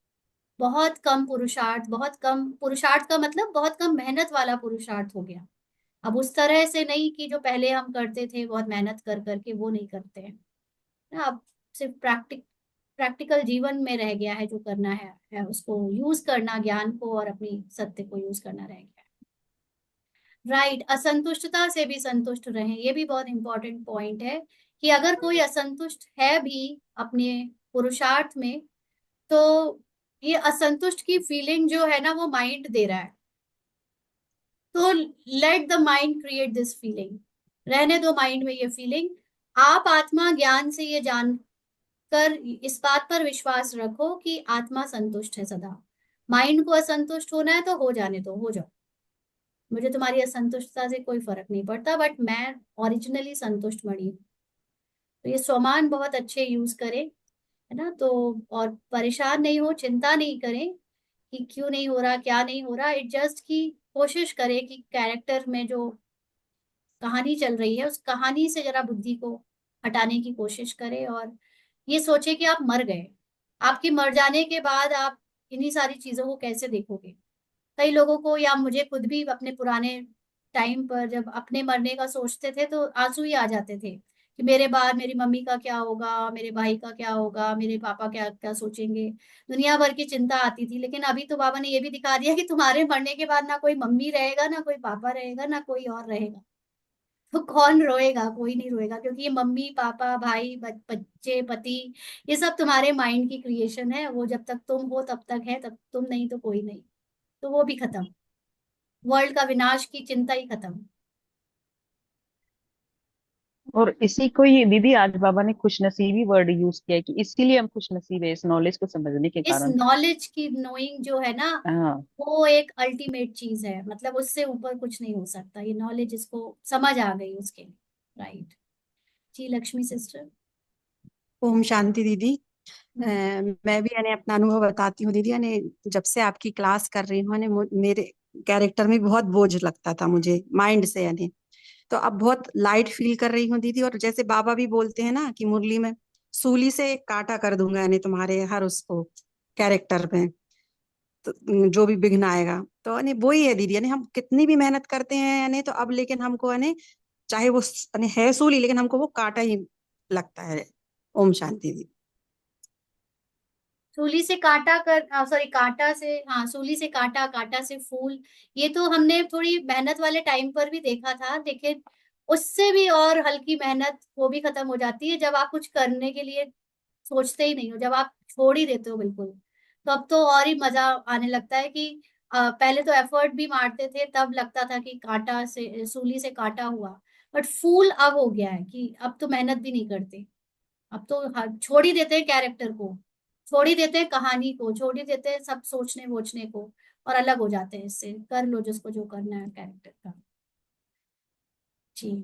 बहुत कम पुरुषार्थ, बहुत कम पुरुषार्थ का मतलब बहुत कम मेहनत वाला पुरुषार्थ हो गया। अब उस तरह से नहीं कि जो पहले हम करते थे बहुत मेहनत कर करके, वो नहीं करते हैं ना। अब सिर्फ प्रैक्टिकल जीवन में रह गया है, जो करना है उसको यूज करना, ज्ञान को और अपनी सत्य को यूज करना रह गया है। राइट, असंतुष्टता से भी संतुष्ट रहें, ये भी बहुत इंपॉर्टेंट पॉइंट है, कि अगर कोई असंतुष्ट है भी अपने पुरुषार्थ में, तो ये असंतुष्ट की फीलिंग जो है ना, वो माइंड दे रहा है। तो let the mind create this feeling, रहने दो माइंड में ये फीलिंग। आप आत्मा ज्ञान से ये जानकर इस बात पर विश्वास रखो कि आत्मा संतुष्ट है सदा। माइंड को असंतुष्ट होना है तो हो जाने दो, हो जाओ, मुझे तुम्हारी असंतुष्टता से कोई फर्क नहीं पड़ता, बट मैं ओरिजिनली संतुष्ट मणि हूँ। तो ये स्वमान बहुत अच्छे यूज करें, है ना। तो और परेशान नहीं हो, चिंता नहीं करें कि क्यों नहीं हो रहा, क्या नहीं हो रहा। इट जस्ट की कोशिश करें कि कैरेक्टर में जो कहानी चल रही है, उस कहानी से जरा बुद्धि को हटाने की कोशिश करें, और ये सोचे कि आप मर गए। आपके मर जाने के बाद आप इन्हीं सारी चीजों को कैसे देखोगे। कई लोगों को, या मुझे खुद भी अपने पुराने टाइम पर जब अपने मरने का सोचते थे तो आंसू ही आ जाते थे कि मेरे बाद मेरी मम्मी का क्या होगा, मेरे भाई का क्या होगा, मेरे पापा क्या क्या सोचेंगे। दुनिया भर की चिंता आती थी। लेकिन अभी तो बाबा ने ये भी दिखा दिया कि तुम्हारे मरने के बाद ना कोई मम्मी रहेगा, ना कोई पापा रहेगा, ना कोई और रहेगा। तो कौन रोएगा, कोई नहीं रोएगा, क्योंकि ये मम्मी पापा भाई बच्चे पति, ये सब तुम्हारे माइंड की क्रिएशन है। वो जब तक तुम हो तब तक है, तब तुम नहीं तो कोई नहीं। तो वो भी खत्म, वर्ल्ड का विनाश की चिंता ही खत्म। और इसी को ही दीदी आज बाबा ने खुशनसीबी वर्ड यूज किया है कि इसीलिए हम खुशनसीब है, इस नॉलेज को समझने के इस कारण। नॉलेज की नोइंग जो है ना, हाँ। वो एक अल्टीमेट चीज है, मतलब उससे ऊपर कुछ नहीं हो सकता। ये नॉलेज इसको समझ आ गई उसके, राइट। जी लक्ष्मी सिस्टर। ओम शांति दीदी। मैं भी यानी अपना अनुभव बताती हूँ दीदी। यानी जब से आपकी क्लास कर रही हूँ, यानी मेरे कैरेक्टर में बहुत बोझ लगता था मुझे माइंड से, यानी तो अब बहुत लाइट फील कर रही हूँ दीदी। और जैसे बाबा भी बोलते हैं ना कि मुरली में सूली से एक कांटा कर दूंगा, यानी तुम्हारे हर उसको कैरेक्टर में, तो जो भी विघ्न आएगा। तो यानी वही है दीदी, यानी हम कितनी भी मेहनत करते हैं यानी, तो अब लेकिन हमको यानी चाहे वो यानी है सूली, लेकिन हमको वो कांटा ही लगता है। ओम शांति दीदी। सूली से कांटा कर, सॉरी, कांटा से, हाँ, सूली से कांटा, कांटा से फूल। ये तो हमने थोड़ी मेहनत वाले टाइम पर भी देखा था, लेकिन उससे भी और हल्की मेहनत वो भी खत्म हो जाती है जब आप कुछ करने के लिए सोचते ही नहीं हो, जब आप छोड़ ही देते हो बिल्कुल, तो अब तो और ही मजा आने लगता है कि पहले तो एफर्ट भी मारते थे, तब लगता था कि कांटा से, सूली से काटा हुआ, बट फूल अब हो गया है कि अब तो मेहनत भी नहीं करते, अब तो छोड़ ही देते हैं कैरेक्टर को, छोड़ ही देते हैं कहानी को, छोड़ ही देते हैं सब सोचने वोचने को, और अलग हो जाते हैं इससे, कर लो जिसको जो करना है कैरेक्टर का। जी,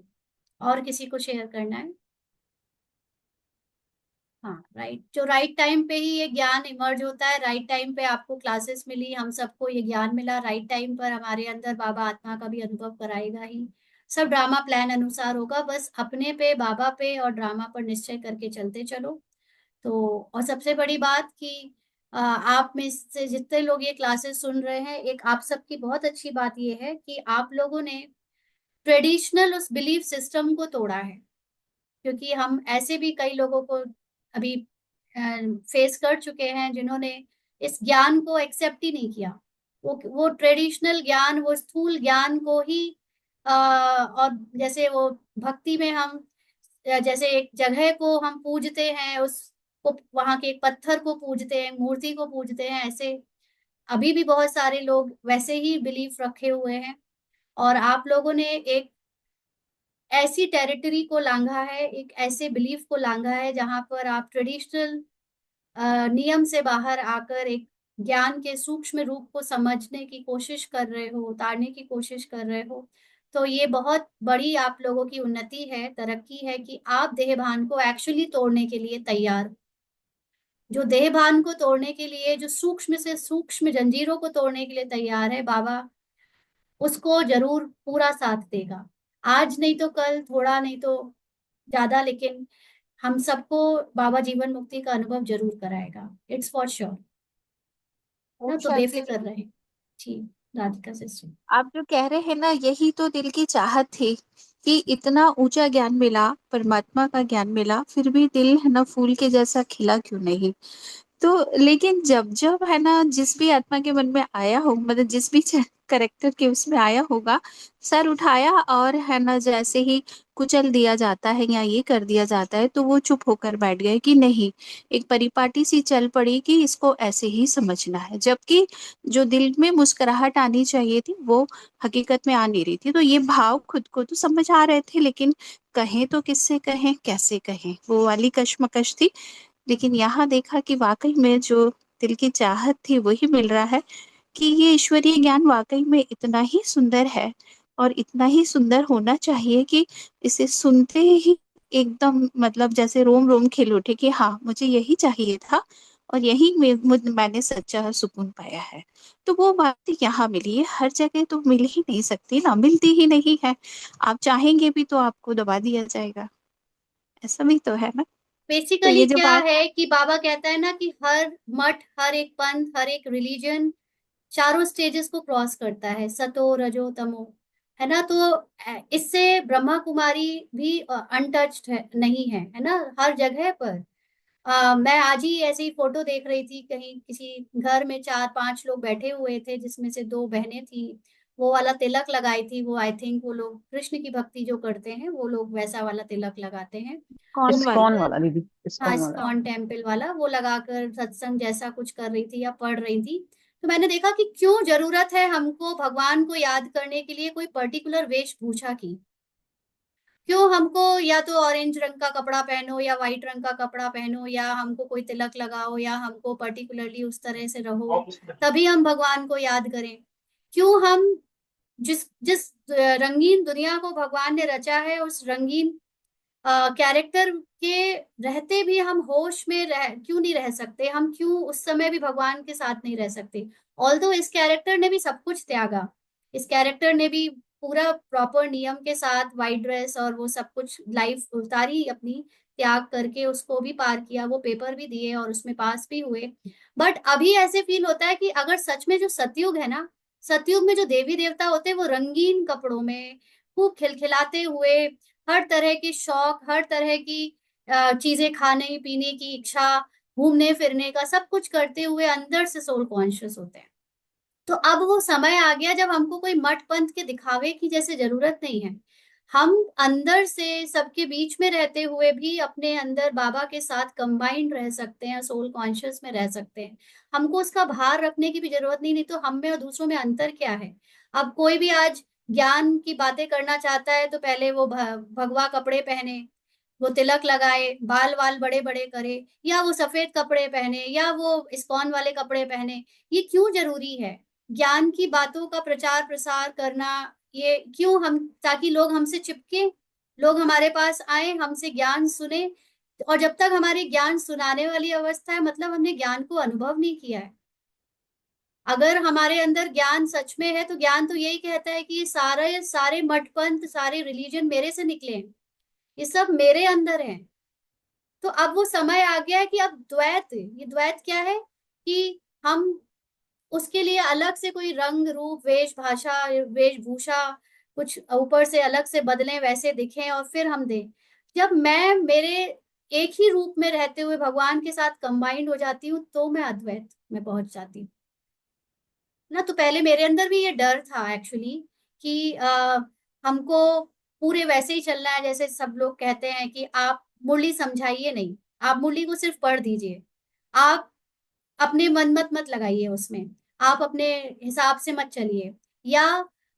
और किसी को शेयर करना है? हाँ, राइट, जो राइट टाइम पे ही ये ज्ञान इमर्ज होता है, राइट टाइम पे आपको क्लासेस मिली, हम सबको ये ज्ञान मिला, राइट टाइम पर हमारे अंदर बाबा आत्मा का भी अनुभव कराएगा ही, सब ड्रामा प्लान अनुसार होगा, बस अपने पे, बाबा पे और ड्रामा पर निश्चय करके चलते चलो। तो और सबसे बड़ी बात कि आप में से जितने लोग ये क्लासेस सुन रहे हैं, एक आप सबकी बहुत अच्छी बात ये है कि आप लोगों ने ट्रेडिशनल उस बिलीफ सिस्टम को तोड़ा है, क्योंकि हम ऐसे भी कई लोगों को अभी फेस कर चुके हैं जिन्होंने इस ज्ञान को एक्सेप्ट ही नहीं किया, वो ट्रेडिशनल ज्ञान, वो स्थूल ज्ञान को ही और जैसे वो भक्ति में हम जैसे एक जगह को हम पूजते हैं, उसको वहां के एक पत्थर को पूजते हैं, मूर्ति को पूजते हैं, ऐसे अभी भी बहुत सारे लोग वैसे ही बिलीफ रखे हुए हैं, और आप लोगों ने एक ऐसी टेरिटरी को लांघा है, एक ऐसे बिलीफ को लांघा है जहां पर आप ट्रेडिशनल नियम से बाहर आकर एक ज्ञान के सूक्ष्म रूप को समझने की कोशिश कर रहे हो, उतारने की कोशिश कर रहे हो। तो ये बहुत बड़ी आप लोगों की उन्नति है, तरक्की है कि आप देहभान को एक्चुअली तोड़ने के लिए तैयार, जो देहभान को तोड़ने के लिए, जो सूक्ष्म से सूक्ष्म जंजीरों को तोड़ने के लिए तैयार है, बाबा उसको जरूर पूरा साथ देगा, आज नहीं तो कल, थोड़ा नहीं तो ज्यादा, लेकिन हम सबको बाबा जीवन मुक्ति का अनुभव जरूर कराएगा, इट्स फॉर श्योर ना, ओम तो शांति बेफिक्र दीदी। रहे। ठीक, राधिका सिस्टर। आप जो कह रहे हैं ना, यही तो दिल की चाहत थी कि इतना ऊंचा ज्ञान मिला, परमात्मा का ज्ञान मिला, फिर भी दिल है ना फूल के जैसा खिला क्यों नहीं। तो लेकिन जब जब है ना जिस भी आत्मा के मन में आया हो, मतलब जिस भी करेक्टर के उसमें आया होगा, सर उठाया और है ना जैसे ही कुचल दिया जाता है या ये कर दिया जाता है, तो वो चुप होकर बैठ गए कि नहीं, एक परिपाटी सी चल पड़ी कि इसको ऐसे ही समझना है, जबकि जो दिल में मुस्कुराहट आनी चाहिए थी वो हकीकत में आ नहीं रही थी। तो ये भाव खुद को तो समझ आ रहे थे, लेकिन कहें तो किससे कहें, कैसे कहें, वो वाली कश्मकश थी। लेकिन यहाँ देखा कि वाकई में जो दिल की चाहत थी वही मिल रहा है, कि ये ईश्वरीय ज्ञान वाकई में इतना ही सुंदर है और इतना ही सुंदर होना चाहिए कि इसे सुनते ही एकदम मतलब जैसे रोम रोम खिल उठे कि हाँ मुझे यही चाहिए था, और यही मैंने सच्चा सुकून पाया है। तो वो बात यहाँ मिली है, हर जगह तो मिल ही नहीं सकती ना, मिलती ही नहीं है। आप चाहेंगे भी तो आपको दबा दिया जाएगा, ऐसा भी तो है ना। तो बेसिकली ये जो क्या बात। है कि बाबा कहता है ना कि हर मठ, हर एक पंथ, हर एक रिलीजन चारों स्टेजेस को क्रॉस करता है, सतो रजो तमो, है ना, तो इससे ब्रह्मा कुमारी भी अनटच्ड है, नहीं है, है ना, हर जगह पर। मैं आज ही ऐसे ही फोटो देख रही थी, कहीं किसी घर में चार पांच लोग बैठे हुए थे, जिसमें से दो बहनें थी, वो वाला तिलक लगाई थी, वो आई थिंक वो लोग कृष्ण की भक्ति जो करते हैं वो लोग वैसा वाला तिलक लगाते हैं। वो कौन वाला। इस्कॉन मिलकर, वाला दीदी, हाँ, इस्कॉन वाला। इस्कॉन टेम्पल वाला, वो लगाकर सत्संग जैसा कुछ कर रही थी या पढ़ रही थी। तो मैंने देखा कि क्यों जरूरत है हमको भगवान को याद करने के लिए कोई पर्टिकुलर वेशभूषा की, क्यों हमको या तो ऑरेंज रंग का कपड़ा पहनो या व्हाइट रंग का कपड़ा पहनो या हमको कोई तिलक लगाओ या हमको पर्टिकुलरली उस तरह से रहो तभी हम भगवान को याद करें। क्यों हम जिस जिस रंगीन दुनिया को भगवान ने रचा है, उस रंगीन कैरेक्टर के रहते भी हम होश में क्यों नहीं रह सकते, हम क्यों उस समय भी भगवान के साथ नहीं रह सकते। ऑल्दो इस कैरेक्टर ने भी सब कुछ त्यागा, इस कैरेक्टर ने भी पूरा प्रॉपर नियम के साथ व्हाइट ड्रेस और वो सब कुछ लाइफ उतारी अपनी, त्याग करके उसको भी पार किया, वो पेपर भी दिए और उसमें पास भी हुए। बट अभी ऐसे फील होता है कि अगर सच में जो सतयुग है ना, सतयुग में जो देवी देवता होते हैं वो रंगीन कपड़ों में खूब खिलखिलाते हुए, हर तरह के शौक, हर तरह की चीजें खाने पीने की इच्छा, घूमने फिरने का सब कुछ करते हुए अंदर से सोल कॉन्शियस होते हैं। तो अब वो समय आ गया जब हमको कोई मठ पंथ के दिखावे की जैसे जरूरत नहीं है, हम अंदर से सबके बीच में रहते हुए भी अपने अंदर बाबा के साथ कंबाइंड रह सकते हैं, सोल कॉन्शियस में रह सकते हैं। हमको उसका भार रखने की भी जरूरत नहीं तो हम में और दूसरों में अंतर क्या है। अब कोई भी आज ज्ञान की बातें करना चाहता है तो पहले वो भगवा कपड़े पहने, वो तिलक लगाए, बाल वाल बड़े बड़े करे, या वो सफेद कपड़े पहने, या वो इस्कॉन वाले कपड़े पहने। ये क्यों जरूरी है? ज्ञान की बातों का प्रचार प्रसार करना ये क्यों? हम ताकि लोग हमसे चिपके, लोग हमारे पास आए, हमसे ज्ञान सुने। और जब तक हमारे ज्ञान सुनाने वाली अवस्था है मतलब हमने ज्ञान को अनुभव नहीं किया है। अगर हमारे अंदर ज्ञान सच में है तो ज्ञान तो यही कहता है कि ये सारे सारे मठ पंथ सारे रिलीजन मेरे से निकले हैं, ये सब मेरे अंदर है। तो अब वो समय आ गया है कि अब द्वैत, ये द्वैत क्या है कि हम उसके लिए अलग से कोई रंग रूप वेशभाषा वेशभूषा कुछ ऊपर से अलग से बदलें, वैसे दिखें और फिर हम दें। जब मैं मेरे एक ही रूप में रहते हुए भगवान के साथ कंबाइंड हो जाती हूँ तो मैं अद्वैत में पहुंच जाती हूँ ना। तो पहले मेरे अंदर भी ये डर था एक्चुअली कि हमको पूरे वैसे ही चलना है जैसे सब लोग कहते हैं कि आप मुरली समझाइए नहीं, आप मुरली को सिर्फ पढ़ दीजिए, आप अपने मन मत लगाइए उसमें, आप अपने हिसाब से मत चलिए, या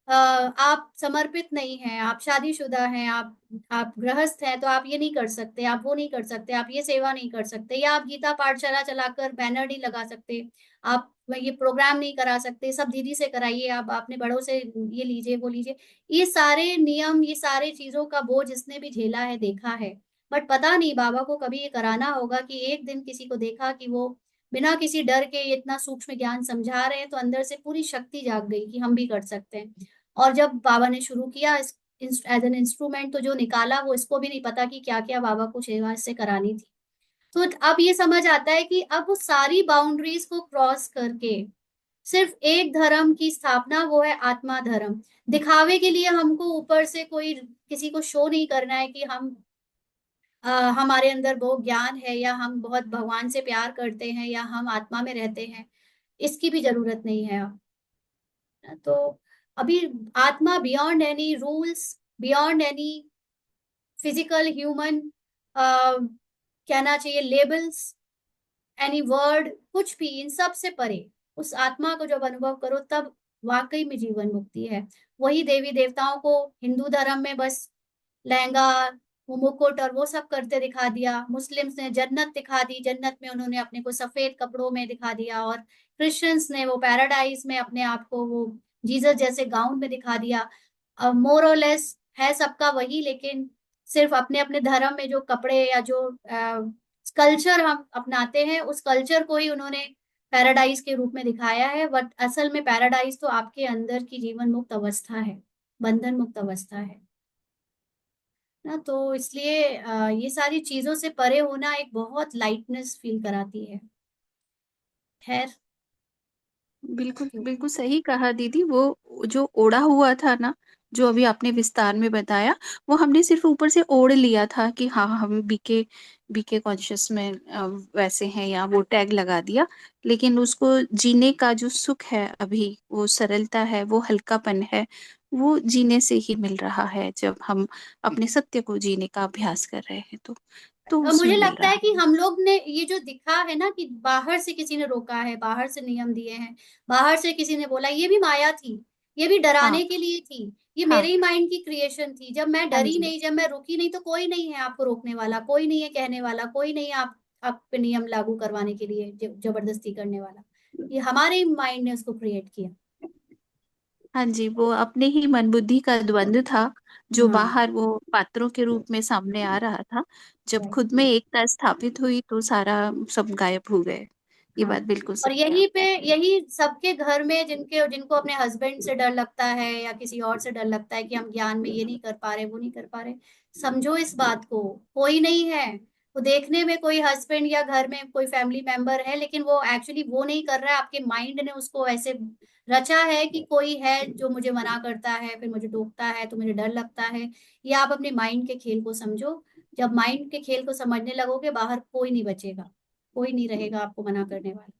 आप समर्पित नहीं हैं, आप शादीशुदा हैं, आप गृहस्थ हैं तो आप ये नहीं कर सकते, आप वो नहीं कर सकते, आप ये सेवा नहीं कर सकते, या आप गीता पाठशाला चलाकर बैनर नहीं लगा सकते, आप ये प्रोग्राम नहीं करा सकते, सब दीदी से कराइए, आप अपने बड़ों से ये लीजिए वो लीजिए। ये सारे नियम, ये सारे चीजों का बोझ जिसने भी झेला है देखा है। बट पता नहीं बाबा को कभी ये कराना होगा कि एक दिन किसी को देखा कि वो बिना किसी डर के ये इतना सूक्ष्म ज्ञान समझा रहे हैं तो अंदर से पूरी शक्ति जाग गई कि हम भी कर सकते हैं। और जब बाबा ने शुरू किया एज एन इंस्ट्रूमेंट तो जो निकाला वो इसको भी नहीं पता कि क्या क्या बाबा को सेवा इससे करानी थी। तो अब ये समझ आता है कि अब वो सारी बाउंड्रीज को क्रॉस करके सिर्फ एक धर्म की स्थापना, वो है आत्मा धर्म। दिखावे के लिए हमको ऊपर से कोई किसी को शो नहीं करना है कि हम हमारे अंदर वो ज्ञान है, या हम बहुत भगवान से प्यार करते हैं, या हम आत्मा में रहते हैं। इसकी भी जरूरत नहीं है अब। तो अभी आत्मा beyond any rules, beyond any physical human कहना चाहिए लेबल्स, एनी वर्ड, कुछ भी इन सब से परे उस आत्मा को जब अनुभव करो तब वाकई में जीवन मुक्ति है। वही देवी देवताओं को हिंदू धर्म में बस लहंगा, वो मुकुट और वो सब करते दिखा दिया, मुस्लिम्स ने जन्नत दिखा दी, जन्नत में उन्होंने अपने को सफेद कपड़ों में दिखा दिया, और क्रिश्चियंस ने वो पैराडाइज में अपने आप को वो जीसस जैसे गाउन में दिखा दिया। मोर और लेस है सबका वही, लेकिन सिर्फ अपने अपने धर्म में जो कपड़े या जो कल्चर हम अपनाते हैं उस कल्चर को ही उन्होंने पैराडाइज के रूप में दिखाया है। बट असल में पैराडाइज तो आपके अंदर की जीवन मुक्त अवस्था है, बंधन मुक्त अवस्था है ना। तो इसलिए ये सारी चीजों से परे होना एक बहुत लाइटनेस फील कराती है। खैर। बिल्कुल बिल्कुल सही कहा दीदी। वो जो ओढ़ा हुआ था ना, जो अभी आपने विस्तार में बताया, वो हमने सिर्फ ऊपर से ओढ़ लिया था कि हाँ हम बीके बीके कॉन्शियस में वैसे हैं, या वो टैग लगा दिया। लेकिन उसको जीने का जो सुख है अभी, वो सरलता है, वो हल्कापन है, वो जीने से ही मिल रहा है जब हम अपने सत्य को जीने का अभ्यास कर रहे हैं तो उसमें मुझे मिल लगता रहा है कि है। हम लोग ने ये जो दिखा है ना कि बाहर से किसी ने रोका है, बाहर से नियम दिए हैं, बाहर से किसी ने बोला, ये भी माया थी, ये भी हाँ डराने के लिए थी, ये मेरे हाँ ही माइंड की क्रिएशन थी। जब मैं हाँ डरी जी। नहीं, जब मैं रुकी नहीं तो कोई नहीं है आपको रोकने वाला, कोई नहीं है कहने वाला, कोई नहीं है आप पे नियम लागू करवाने के लिए जबरदस्ती करने वाला। ये हमारे ही माइंड ने उसको क्रिएट किया। हाँ जी, वो अपने ही मन बुद्धि का द्वंद्व था जो हाँ। बाहर वो पात्रों के रूप में सामने आ रहा था। जब right, खुद में एकता स्थापित हुई तो सारा सब गायब हो गए। ये हाँ। बात बिल्कुल और सही है आपकी। यही सबके घर में जिनके जिनको अपने हस्बैंड से डर लगता है या किसी और से डर लगता है कि हम ज्ञान में ये नहीं कर पा रहे वो नहीं कर पा रहे, समझो इस बात को। कोई नहीं है, वो देखने में कोई हस्बैंड या घर में कोई फैमिली मेंबर है, लेकिन वो एक्चुअली वो नहीं कर रहा है, आपके माइंड ने उसको ऐसे रचा है कि कोई है जो मुझे मना करता है, फिर मुझे टोकता है तो मुझे डर लगता है। ये आप अपने माइंड के खेल को समझो। जब माइंड के खेल को समझने लगोगे बाहर कोई नहीं बचेगा, कोई नहीं रहेगा आपको मना करने वाला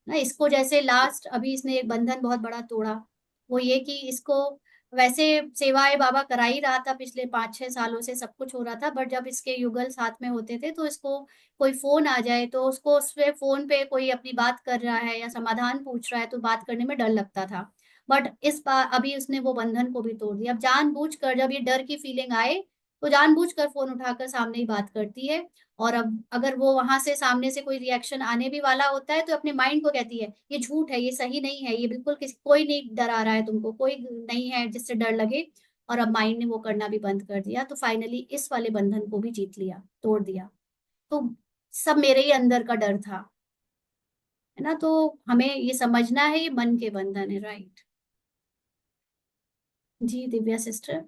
ना। इसको जैसे लास्ट अभी इसने एक बंधन बहुत बड़ा तोड़ा, वो ये कि इसको वैसे सेवाएं बाबा करा ही रहा था, पिछले 5-6 सालों से सब कुछ हो रहा था, बट जब इसके युगल साथ में होते थे तो इसको कोई फोन आ जाए तो उसको उसपे फोन पे कोई अपनी बात कर रहा है या समाधान पूछ रहा है तो बात करने में डर लगता था। बट इस बार अभी उसने वो बंधन को भी तोड़ दिया। अब जानबूझकर जब ये डर की फीलिंग आए तो जानबूझकर फोन उठाकर सामने ही बात करती है। और अब अगर वो वहां से सामने से कोई रिएक्शन आने भी वाला होता है तो अपने माइंड को कहती है ये झूठ है, ये सही नहीं है, ये बिल्कुल किसी कोई नहीं डरा रहा है तुमको, कोई नहीं है जिससे डर लगे। और अब माइंड ने वो करना भी बंद कर दिया, तो फाइनली इस वाले बंधन को भी जीत लिया, तोड़ दिया। तो सब मेरे ही अंदर का डर था, है ना। तो हमें ये समझना है ये मन के बंधन है, राइट। जी दिव्या सिस्टर।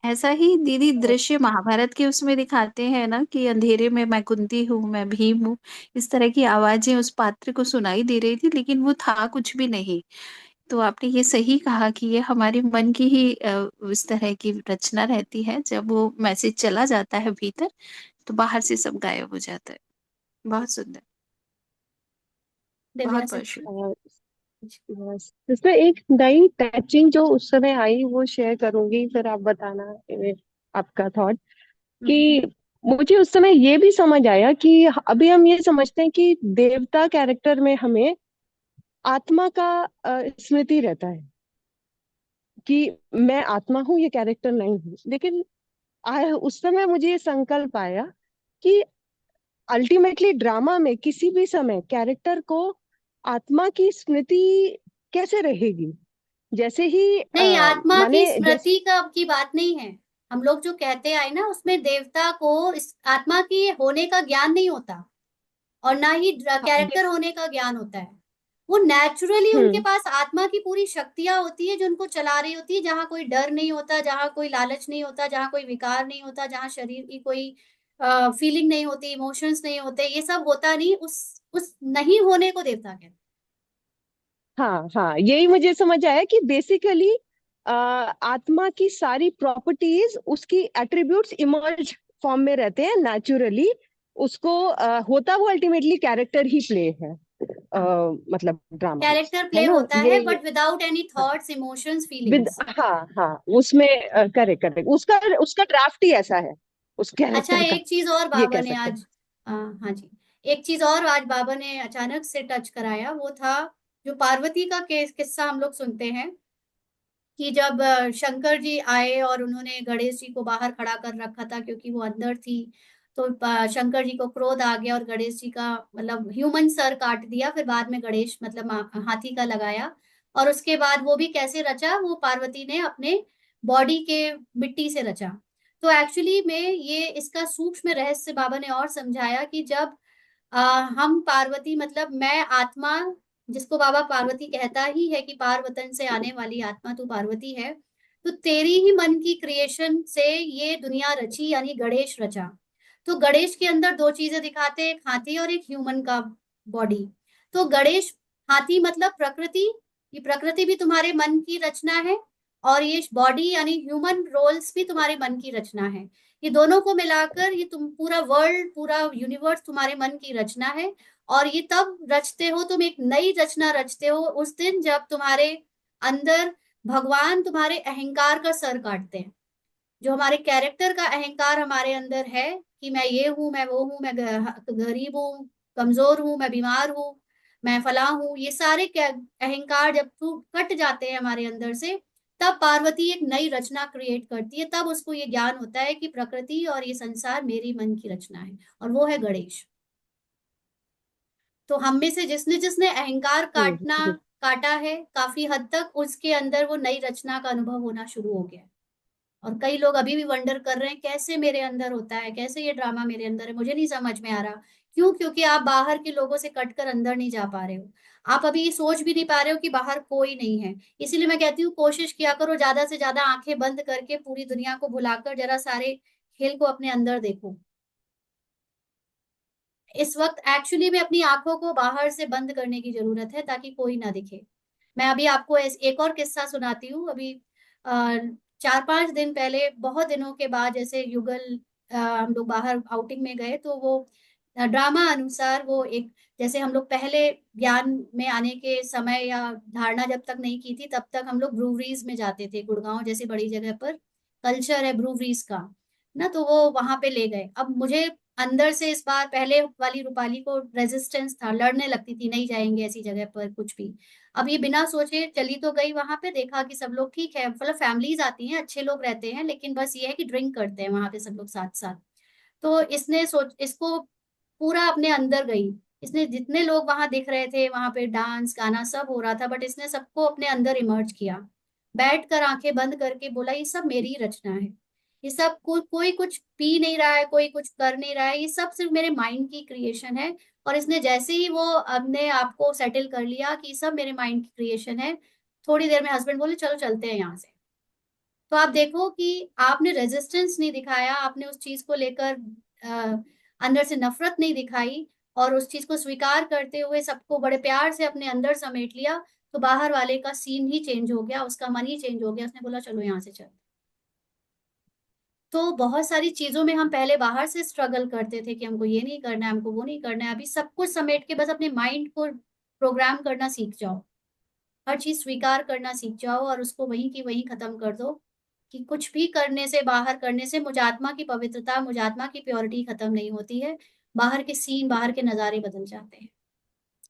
ऐसा ही दीदी दृश्य महाभारत के उसमें दिखाते हैं ना कि अंधेरे में मैं कुंती हूँ, मैं भीम हूँ। इस तरह की आवाजें उस पात्र को सुनाई दे रही थी, लेकिन वो था कुछ भी नहीं। तो आपने ये सही कहा कि ये हमारे मन की ही इस तरह की रचना रहती है। जब वो मैसेज चला जाता है भीतर तो बाहर से सब गायब हो जाता है। बहुत सुंदर। दिव्या बहुत बहुत सिस्टर। शुक्रिया। इसमें एक नई टचिंग जो उस समय आई वो शेयर करूंगी, फिर आप बताना आपका थॉट। कि मुझे उस समय ये भी समझ आया कि अभी हम ये समझते हैं कि देवता कैरेक्टर में हमें आत्मा का स्मृति रहता है कि मैं आत्मा हूँ, ये कैरेक्टर नहीं हूँ। लेकिन उस समय मुझे ये संकल्प आया कि अल्टीमेटली ड्रामा में किसी भी समय कैरेक्टर को आत्मा की स्मृति कैसे रहेगी। जैसे ही नहीं, आत्मा की माने जैसे स्मृति का की बात नहीं है। हम लोग जो कहते आए ना उसमें देवता को इस आत्मा की होने का ज्ञान नहीं होता, और ना ही हाँ, कैरेक्टर होने का ज्ञान होता है। वो नेचुरली उनके हम्म पास आत्मा की पूरी शक्तियां होती है जो उनको चला रही होती है, जहाँ कोई डर नहीं होता, जहाँ कोई लालच नहीं होता, जहाँ कोई विकार नहीं होता, जहाँ शरीर की कोई फीलिंग नहीं होती, इमोशंस नहीं होते, ये सब होता नहीं। उस नहीं होने को देवता कहते हैं। हाँ हाँ, यही मुझे समझ आया कि बेसिकली आत्मा की सारी प्रॉपर्टीज, उसकी एट्रीब्यूट्स इमर्ज फॉर्म में रहते हैं नेचुरली। उसको होता वो अल्टीमेटली कैरेक्टर ही प्ले है, हाँ, मतलब ड्रामा में, कैरेक्टर है प्ले ना। होता है ये बट विदाउट एनी हाँ, थॉट्स, इमोशंस, विद फीलिंग्स। हाँ हाँ, उसमें करेक्ट करेक्ट, उसका उसका ड्राफ्ट ही ऐसा है उस अच्छा, कैरेक्टर का, एक चीज और ये बाबा कह ने सकते हैं। आज, हाँ जी, एक चीज और आज बाबा ने अचानक से टच कराया, वो था जो पार्वती का केस किस्सा हम लोग सुनते हैं कि जब शंकर जी आए और उन्होंने गणेश जी को बाहर खड़ा कर रखा था क्योंकि वो अंदर थी। तो शंकर जी को क्रोध आ गया और गणेश जी का मतलब ह्यूमन सर काट दिया, फिर बाद में गणेश मतलब हाथी का लगाया। और उसके बाद वो भी कैसे रचा, वो पार्वती ने अपने बॉडी के मिट्टी से रचा। तो एक्चुअली में ये इसका सूक्ष्म रहस्य बाबा ने और समझाया कि जब हम पार्वती मतलब मैं आत्मा, जिसको बाबा पार्वती कहता ही है कि पार वतन से आने वाली आत्मा तू पार्वती है, तो तेरी ही मन की क्रिएशन से ये दुनिया रची, यानी गणेश रचा। तो गणेश के अंदर दो चीजें दिखाते हैं, एक हाथी और एक ह्यूमन का बॉडी। तो गणेश, हाथी मतलब प्रकृति, ये प्रकृति भी तुम्हारे मन की रचना है, और ये बॉडी यानी ह्यूमन रोल्स भी तुम्हारे मन की रचना है। ये दोनों को मिलाकर ये तुम पूरा वर्ल्ड, पूरा यूनिवर्स तुम्हारे मन की रचना है। और ये तब रचते हो, तुम एक नई रचना रचते हो उस दिन जब तुम्हारे अंदर भगवान तुम्हारे अहंकार का सर काटते हैं। जो हमारे कैरेक्टर का अहंकार हमारे अंदर है कि मैं ये हूं, मैं वो हूं, मैं गरीब हूँ, कमजोर हूं, मैं बीमार हूँ, मैं फला हूँ, ये सारे अहंकार जब टूट कट जाते हैं हमारे अंदर से, तब पार्वती एक नई रचना क्रिएट करती है। तब उसको ये ज्ञान होता है कि प्रकृति और ये संसार मेरी मन की रचना है, और वो है गणेश। तो हम में से जिसने जिसने अहंकार काटना हम्म। काटा है काफी हद तक, उसके अंदर वो नई रचना का अनुभव होना शुरू हो गया है। और कई लोग अभी भी वंडर कर रहे हैं कैसे मेरे अंदर होता है, कैसे ये ड्रामा मेरे अंदर है, मुझे नहीं समझ में आ रहा। क्यों? क्योंकि आप बाहर के लोगों से कटकर अंदर नहीं जा पा रहे हो। आप अभी ये सोच भी नहीं पा रहे हो कि बाहर कोई नहीं है। इसीलिए मैं कहती हूँ कोशिश किया करो ज्यादा से ज्यादा आंखें बंद करके पूरी दुनिया को भुलाकर जरा सारे खेल को अपने अंदर देखो। इस वक्त एक्चुअली में अपनी आंखों को बाहर से बंद करने की जरूरत है ताकि कोई ना दिखे। मैं अभी आपको एक और किस्सा सुनाती हूँ। अभी 4-5 दिन पहले, बहुत दिनों के बाद, जैसे युगल हम लोग बाहर आउटिंग में गए तो वो ड्रामा अनुसार वो एक, जैसे हम लोग पहले ज्ञान में आने के समय या धारणा जब तक नहीं की थी, तब तक हम लोग ब्रूवरीज में जाते थे, गुड़गांव जैसी बड़ी जगह पर कल्चर है ब्रूवरीज का ना, तो वो वहां पे ले गए। अब मुझे अंदर से इस बार, पहले वाली रूपाली को रेजिस्टेंस था, लड़ने लगती थी नहीं जाएंगे ऐसी जगह पर कुछ भी। अब ये बिना सोचे चली तो गई वहां पे, देखा कि सब लोग ठीक है, मतलब फैमिलीज आती हैं, अच्छे लोग रहते हैं, लेकिन बस ये है कि ड्रिंक करते हैं वहां पे सब लोग साथ साथ। तो इसने सोच, इसको पूरा अपने अंदर गई, इसने जितने लोग वहां दिख रहे थे वहां पे डांस गाना सब हो रहा था, बट इसने सबको अपने अंदर इमर्ज किया, बैठ कर आंखें बंद करके बोला ये सब मेरी ही रचना है, ये सब कोई कुछ पी नहीं रहा है, कोई कुछ कर नहीं रहा है, ये सब सिर्फ मेरे माइंड की क्रिएशन है। और इसने जैसे ही वो अपने आप को सेटल कर लिया कि सब मेरे माइंड की क्रिएशन है, थोड़ी देर में हस्बैंड बोले चलो चलते हैं यहाँ से। तो आप देखो कि आपने रेजिस्टेंस नहीं दिखाया, आपने उस चीज को लेकर अंदर से नफरत नहीं दिखाई, और उस चीज को स्वीकार करते हुए सबको बड़े प्यार से अपने अंदर समेट लिया, तो बाहर वाले का सीन ही चेंज हो गया, उसका मन ही चेंज हो गया, उसने बोला चलो यहाँ से चल। तो बहुत सारी चीजों में हम पहले बाहर से स्ट्रगल करते थे कि हमको ये नहीं करना है, हमको वो नहीं करना है, अभी सब कुछ समेट के बस अपने माइंड को प्रोग्राम करना सीख जाओ, हर चीज स्वीकार करना सीख जाओ, और उसको वहीं की वहीं खत्म कर दो कि कुछ भी करने से, बाहर करने से मुझ आत्मा की पवित्रता, मुझ आत्मा की प्योरिटी खत्म नहीं होती है। बाहर के सीन, बाहर के नजारे बदल जाते हैं,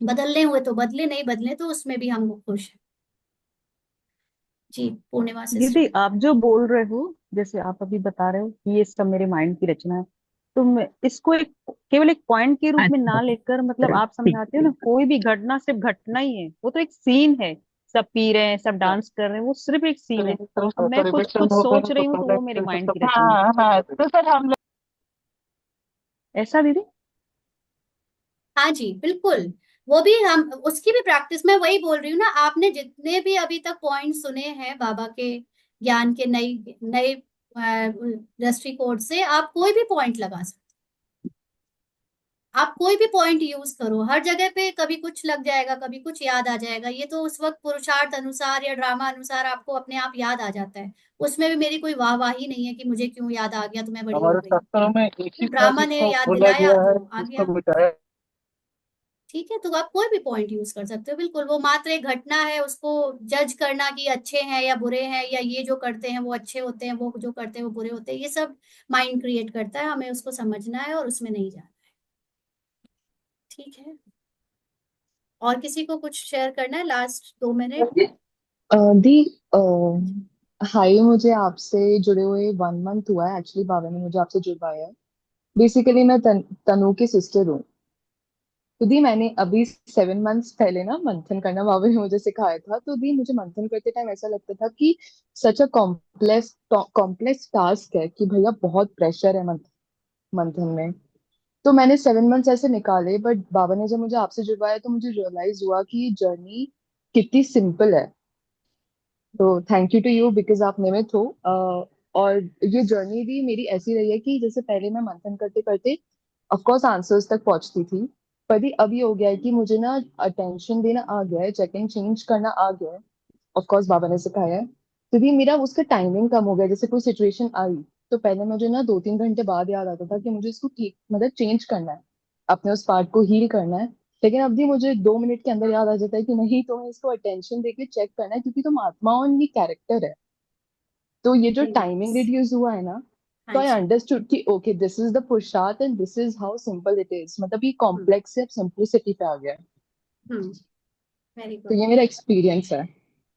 बदलने हुए तो बदले, नहीं बदले तो उसमें भी हम खुश हैं। जी, पूर्णिमा दीदी सिस्टर। आप जो बोल रहे हो, जैसे आप अभी बता रहे हो कि ये सब मेरे माइंड की रचना है, तो मैं इसको एक केवल एक पॉइंट के रूप में ना लेकर, मतलब आप समझाते हो ना, कोई भी घटना सिर्फ घटना ही है, वो तो एक सीन है। सब पी रहे हैं, सब डांस कर रहे हैं, वो सिर्फ एक सीन है। अब मैं कुछ कुछ सोच रही हूँ तो वो मेरे माइंड की रचना है। हाँ हाँ, तो सर हम लोग ऐसा दीदी? हाँ जी बिल्कुल, वो भी हम, उसकी भी प्रैक्टिस, मैं वही बोल रही हूँ ना, आपने जितने भी अभी तक पॉइंट सुने हैं बाबा के ज्ञान के, नई नए दृष्टिकोण से, आप कोई भी पॉइंट लगा सकते, आप कोई भी पॉइंट यूज करो, हर जगह पे कभी कुछ लग जाएगा, कभी कुछ याद आ जाएगा, ये तो उस वक्त पुरुषार्थ अनुसार या ड्रामा अनुसार आपको अपने आप याद आ जाता है। उसमें भी मेरी कोई वाहवाही नहीं है कि मुझे क्यों याद आ गया तो मैं बड़ी हो हमारे गई, शास्त्रों में एक ही था ड्रामा ने जिसको याद भूला दिलाया गया है तो आ जिसको गया। बुझाया। ठीक है, तो आप कोई भी पॉइंट यूज कर सकते हो, बिल्कुल, वो मात्र एक घटना है, उसको जज करना कि अच्छे हैं या बुरे हैं, या ये जो करते हैं वो अच्छे होते हैं, वो जो करते हैं वो बुरे होते हैं, ये सब माइंड क्रिएट करता है, हमें उसको समझना है और उसमें नहीं जाना है। ठीक है, और किसी को कुछ शेयर करना है, लास्ट 2 मिनट? दी हाय, मुझे आपसे जुड़े हुए 1 मंथ हुआ है। एक्चुअली बाबा ने मुझे आपसे जुड़वाया है। बेसिकली मैं तनु की सिस्टर हूँ। तो दी मैंने अभी 7 मंथ्स पहले ना मंथन करना बाबा ने मुझे सिखाया था। तो दी मुझे मंथन करते टाइम ऐसा लगता था कि सच अ कॉम्प्लेक्स कॉम्प्लेक्स टास्क है, कि भैया बहुत प्रेशर है मंथन में। तो मैंने 7 मंथ्स ऐसे निकाले, बट बाबा ने जब मुझे आपसे जुड़वाया तो मुझे रियलाइज हुआ कि जर्नी कितनी सिंपल है। तो thank you to you because आप निमित्त हो। और ये जर्नी भी मेरी ऐसी रही है कि जैसे पहले मैं मंथन करते करते ऑफ कोर्स आंसर्स तक पहुंचती थी, पर अभी हो गया है कि मुझे ना अटेंशन देना आ गया है, चेकिंग चेंज करना आ गया है। ऑफ कोर्स बाबा ने सिखाया है। तो भी मेरा उसका टाइमिंग कम हो गया। जैसे कोई सिचुएशन आई तो पहले मुझे ना 2-3 घंटे बाद याद आता था कि मुझे इसको ठीक, मतलब चेंज करना है, अपने उस पार्ट को हील करना है। लेकिन अब भी मुझे 2 मिनट के अंदर याद आ जाता है कि नहीं, तुम्हें इसको अटेंशन देके चेक करना है, क्योंकि तुम आत्मा हो और ये कैरेक्टर है। तो ये जो टाइमिंग Yes. रिड्यूस हुआ है ना, हाँ तो आई जी। अंडरस्टूड कि ओके दिस इज द पुरुषार्थ and this is how simple it is. मतलब ये हम्म। कॉम्प्लेक्स से अब सिंप्लिसिटी पे आ गया है। हम्म। वेरी तो गुड। ये मेरा एक्सपीरियंस है।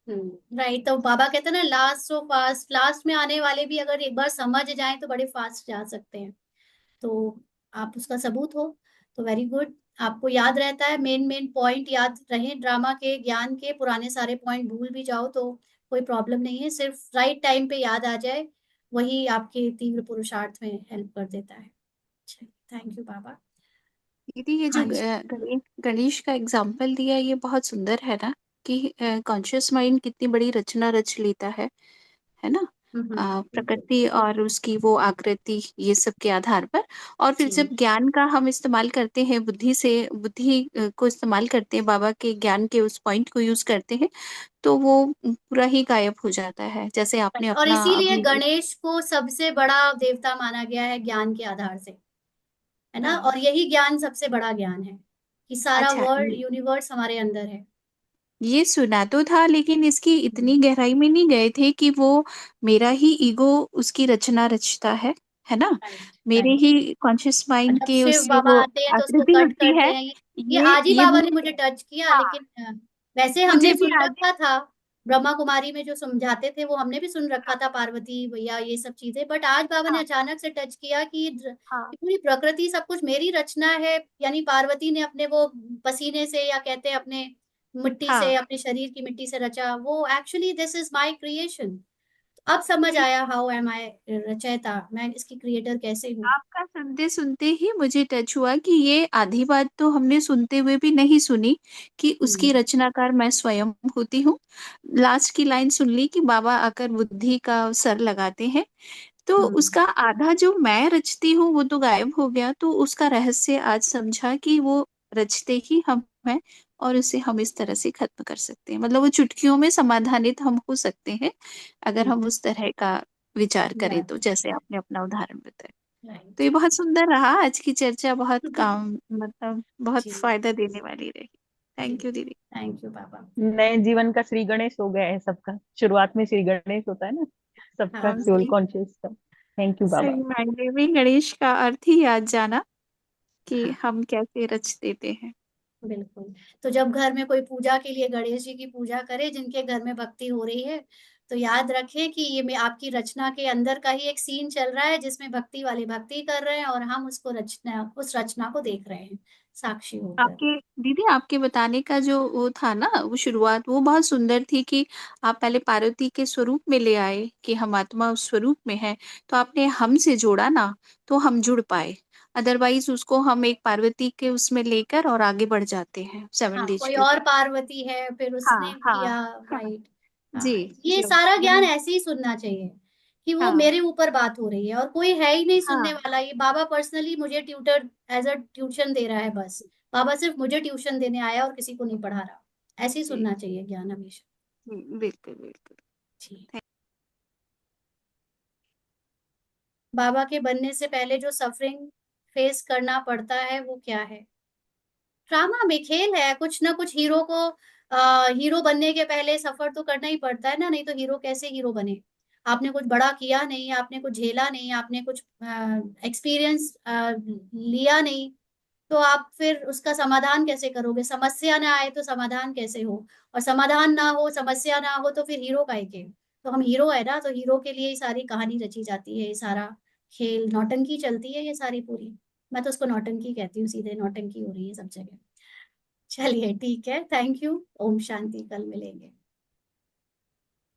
राइट, तो बाबा कहते हैं ना, लास्ट सो फास्ट, लास्ट में आने वाले भी अगर एक बार समझ जाएं तो बड़े फास्ट जा सकते हैं। तो आप उसका सबूत हो, तो वेरी गुड, आपको याद रहता है, मेन मेन पॉइंट याद रहे, ड्रामा के ज्ञान के पुराने सारे पॉइंट भूल भी जाओ तो कोई प्रॉब्लम नहीं है, सिर्फ राइट टाइम पे याद आ जाए, वही आपके तीव्र पुरुषार्थ में हेल्प कर देता है। थैंक यू बाबा। दीदी ये जो हाँ जी। गणेश का एग्जाम्पल दिया, ये बहुत सुंदर है ना, कि कॉन्शियस माइंड कितनी बड़ी रचना रच लेता है ना। बिल्कुल। प्रकृति और उसकी वो आकृति, ये सब के आधार पर, और फिर जब जी। ज्ञान का हम इस्तेमाल करते हैं, बुद्धि से, बुद्धि को इस्तेमाल करते हैं, बाबा के ज्ञान के उस पॉइंट को यूज करते हैं, तो वो पूरा ही गायब हो जाता है, जैसे आपने और अपना इसीलिए अभी। गणेश को सबसे बड़ा देवता माना गया है ज्ञान के आधार से। है ना। हाँ, और यही ज्ञान सबसे बड़ा ज्ञान है कि सारा अच्छा, वर्ल्ड यूनिवर्स हमारे अंदर है। ये सुना तो था, लेकिन इसकी इतनी गहराई में नहीं गए थे कि वो मेरा ही ईगो उसकी रचना रचता है ना। राइट, मेरे राइट। ही कॉन्शियस और माइंड जब के शिव उससे बाबा वो आते हैं तो उसको आकृति कट उठती करते है। हैं। ये आज ही ये बाबा ने मुझे मुझे, टच किया, हाँ, लेकिन वैसे मुझे हमने भी सुन आज, रखा था। ब्रह्मा कुमारी में जो समझाते थे वो हमने भी सुन रखा हाँ, था, पार्वती भैया ये सब चीजें। बट आज बाबा ने हाँ, अचानक से टच किया कि हाँ, ये पूरी प्रकृति सब कुछ मेरी रचना है। यानी पार्वती ने अपने वो पसीने से, या कहते हैं अपने मिट्टी से, हाँ। अपने शरीर की मिट्टी से रचा वो। Actually this is my creation. अब समझ आया, हाउ एम आई रचयिता, मैं इसकी क्रिएटर कैसे हूँ। आपका सुनते सुनते ही मुझे टच हुआ कि ये आधी बात तो हमने सुनते हुए भी नहीं सुनी, कि उसकी हम्म, रचनाकार मैं स्वयं होती हूँ। लास्ट की लाइन सुन ली कि बाबा आकर बुद्धि का सर लगाते हैं, तो हम्म, उसका आधा जो मैं रचती हूँ वो तो गायब हो गया। तो उसका रहस्य आज समझा कि वो रचते ही हम हैं, और उसे हम इस तरह से खत्म कर सकते हैं। मतलब वो चुटकियों में समाधानित हम हो सकते हैं, अगर हम उस तरह का विचार करें, तो जैसे आपने अपना उदाहरण बताया। तो राइट। ये बहुत सुंदर रहा, आज की चर्चा बहुत काम, मतलब बहुत जी, फायदा देने वाली रही। जी। थैंक यू दीदी। थैंक यू पापा। नए जीवन का श्री गणेश हो गया है सबका। शुरुआत में श्री गणेश होता है ना, सबका हाँ, सोल सही। कॉन्शियस का। थैंक यू बाबा। सही मायने में गणेश का अर्थ ही आज जाना, कि हम कैसे रच देते हैं। बिल्कुल। तो जब घर में कोई पूजा के लिए गणेश जी की पूजा करे, जिनके घर में भक्ति हो रही है, तो याद रखें कि ये मैं आपकी रचना के अंदर का ही एक सीन चल रहा है, जिसमें भक्ति वाले भक्ति कर रहे हैं और हम उसको रचना, उस रचना को देख रहे हैं साक्षी होकर। आपके दीदी, आपके बताने का जो वो था ना, वो शुरुआत वो बहुत सुंदर थी, कि आप पहले पार्वती के स्वरूप में ले आए कि हम आत्मा उस स्वरूप में है, तो आपने हम से जोड़ा ना, तो हम जुड़ पाए। अदरवाइज उसको हम एक पार्वती के उसमें लेकर और आगे बढ़ जाते हैं सेवन हाँ, डेज कोई के और ऊपर। पार्वती है, फिर उसने हाँ, हाँ, किया। हाँ, राइट। जी, हाँ, ये जी, सारा ज्ञान वही, ऐसे ही सुनना चाहिए कि वो हाँ, मेरे ऊपर बात हो रही है और कोई है ही नहीं सुनने हाँ, वाला। ये बाबा पर्सनली मुझे ट्यूटर, एज अ ट्यूशन दे रहा है बस। बाबा सिर्फ मुझे ट्यूशन देने आया और किसी को नहीं पढ़ा रहा। ऐसे ही जी, सुनना चाहिए ज्ञान हमेशा। बिल्कुल, बिल्कुल। जी। बाबा के बनने से पहले जो सफरिंग फेस करना पड़ता है वो क्या है? ड्रामा में खेल है, कुछ ना कुछ हीरो को हीरो बनने के पहले सफर तो करना ही पड़ता है ना, नहीं तो हीरो कैसे हीरो बने। आपने कुछ बड़ा किया नहीं, आपने कुछ झेला नहीं, आपने कुछ एक्सपीरियंस लिया नहीं, तो आप फिर उसका समाधान कैसे करोगे? समस्या ना आए तो समाधान कैसे हो? और समाधान ना हो, समस्या ना हो, तो फिर हीरो काहे के? तो हम हीरो है ना, तो हीरो के लिए ही सारी कहानी रची जाती है, ये सारा खेल नौटंकी चलती है ये सारी पूरी। मैं तो उसको नौटंकी कहती हूँ, सीधे नौटंकी हो रही है सब जगह। चलिए ठीक है, थैंक यू। ओम शांति, कल मिलेंगे।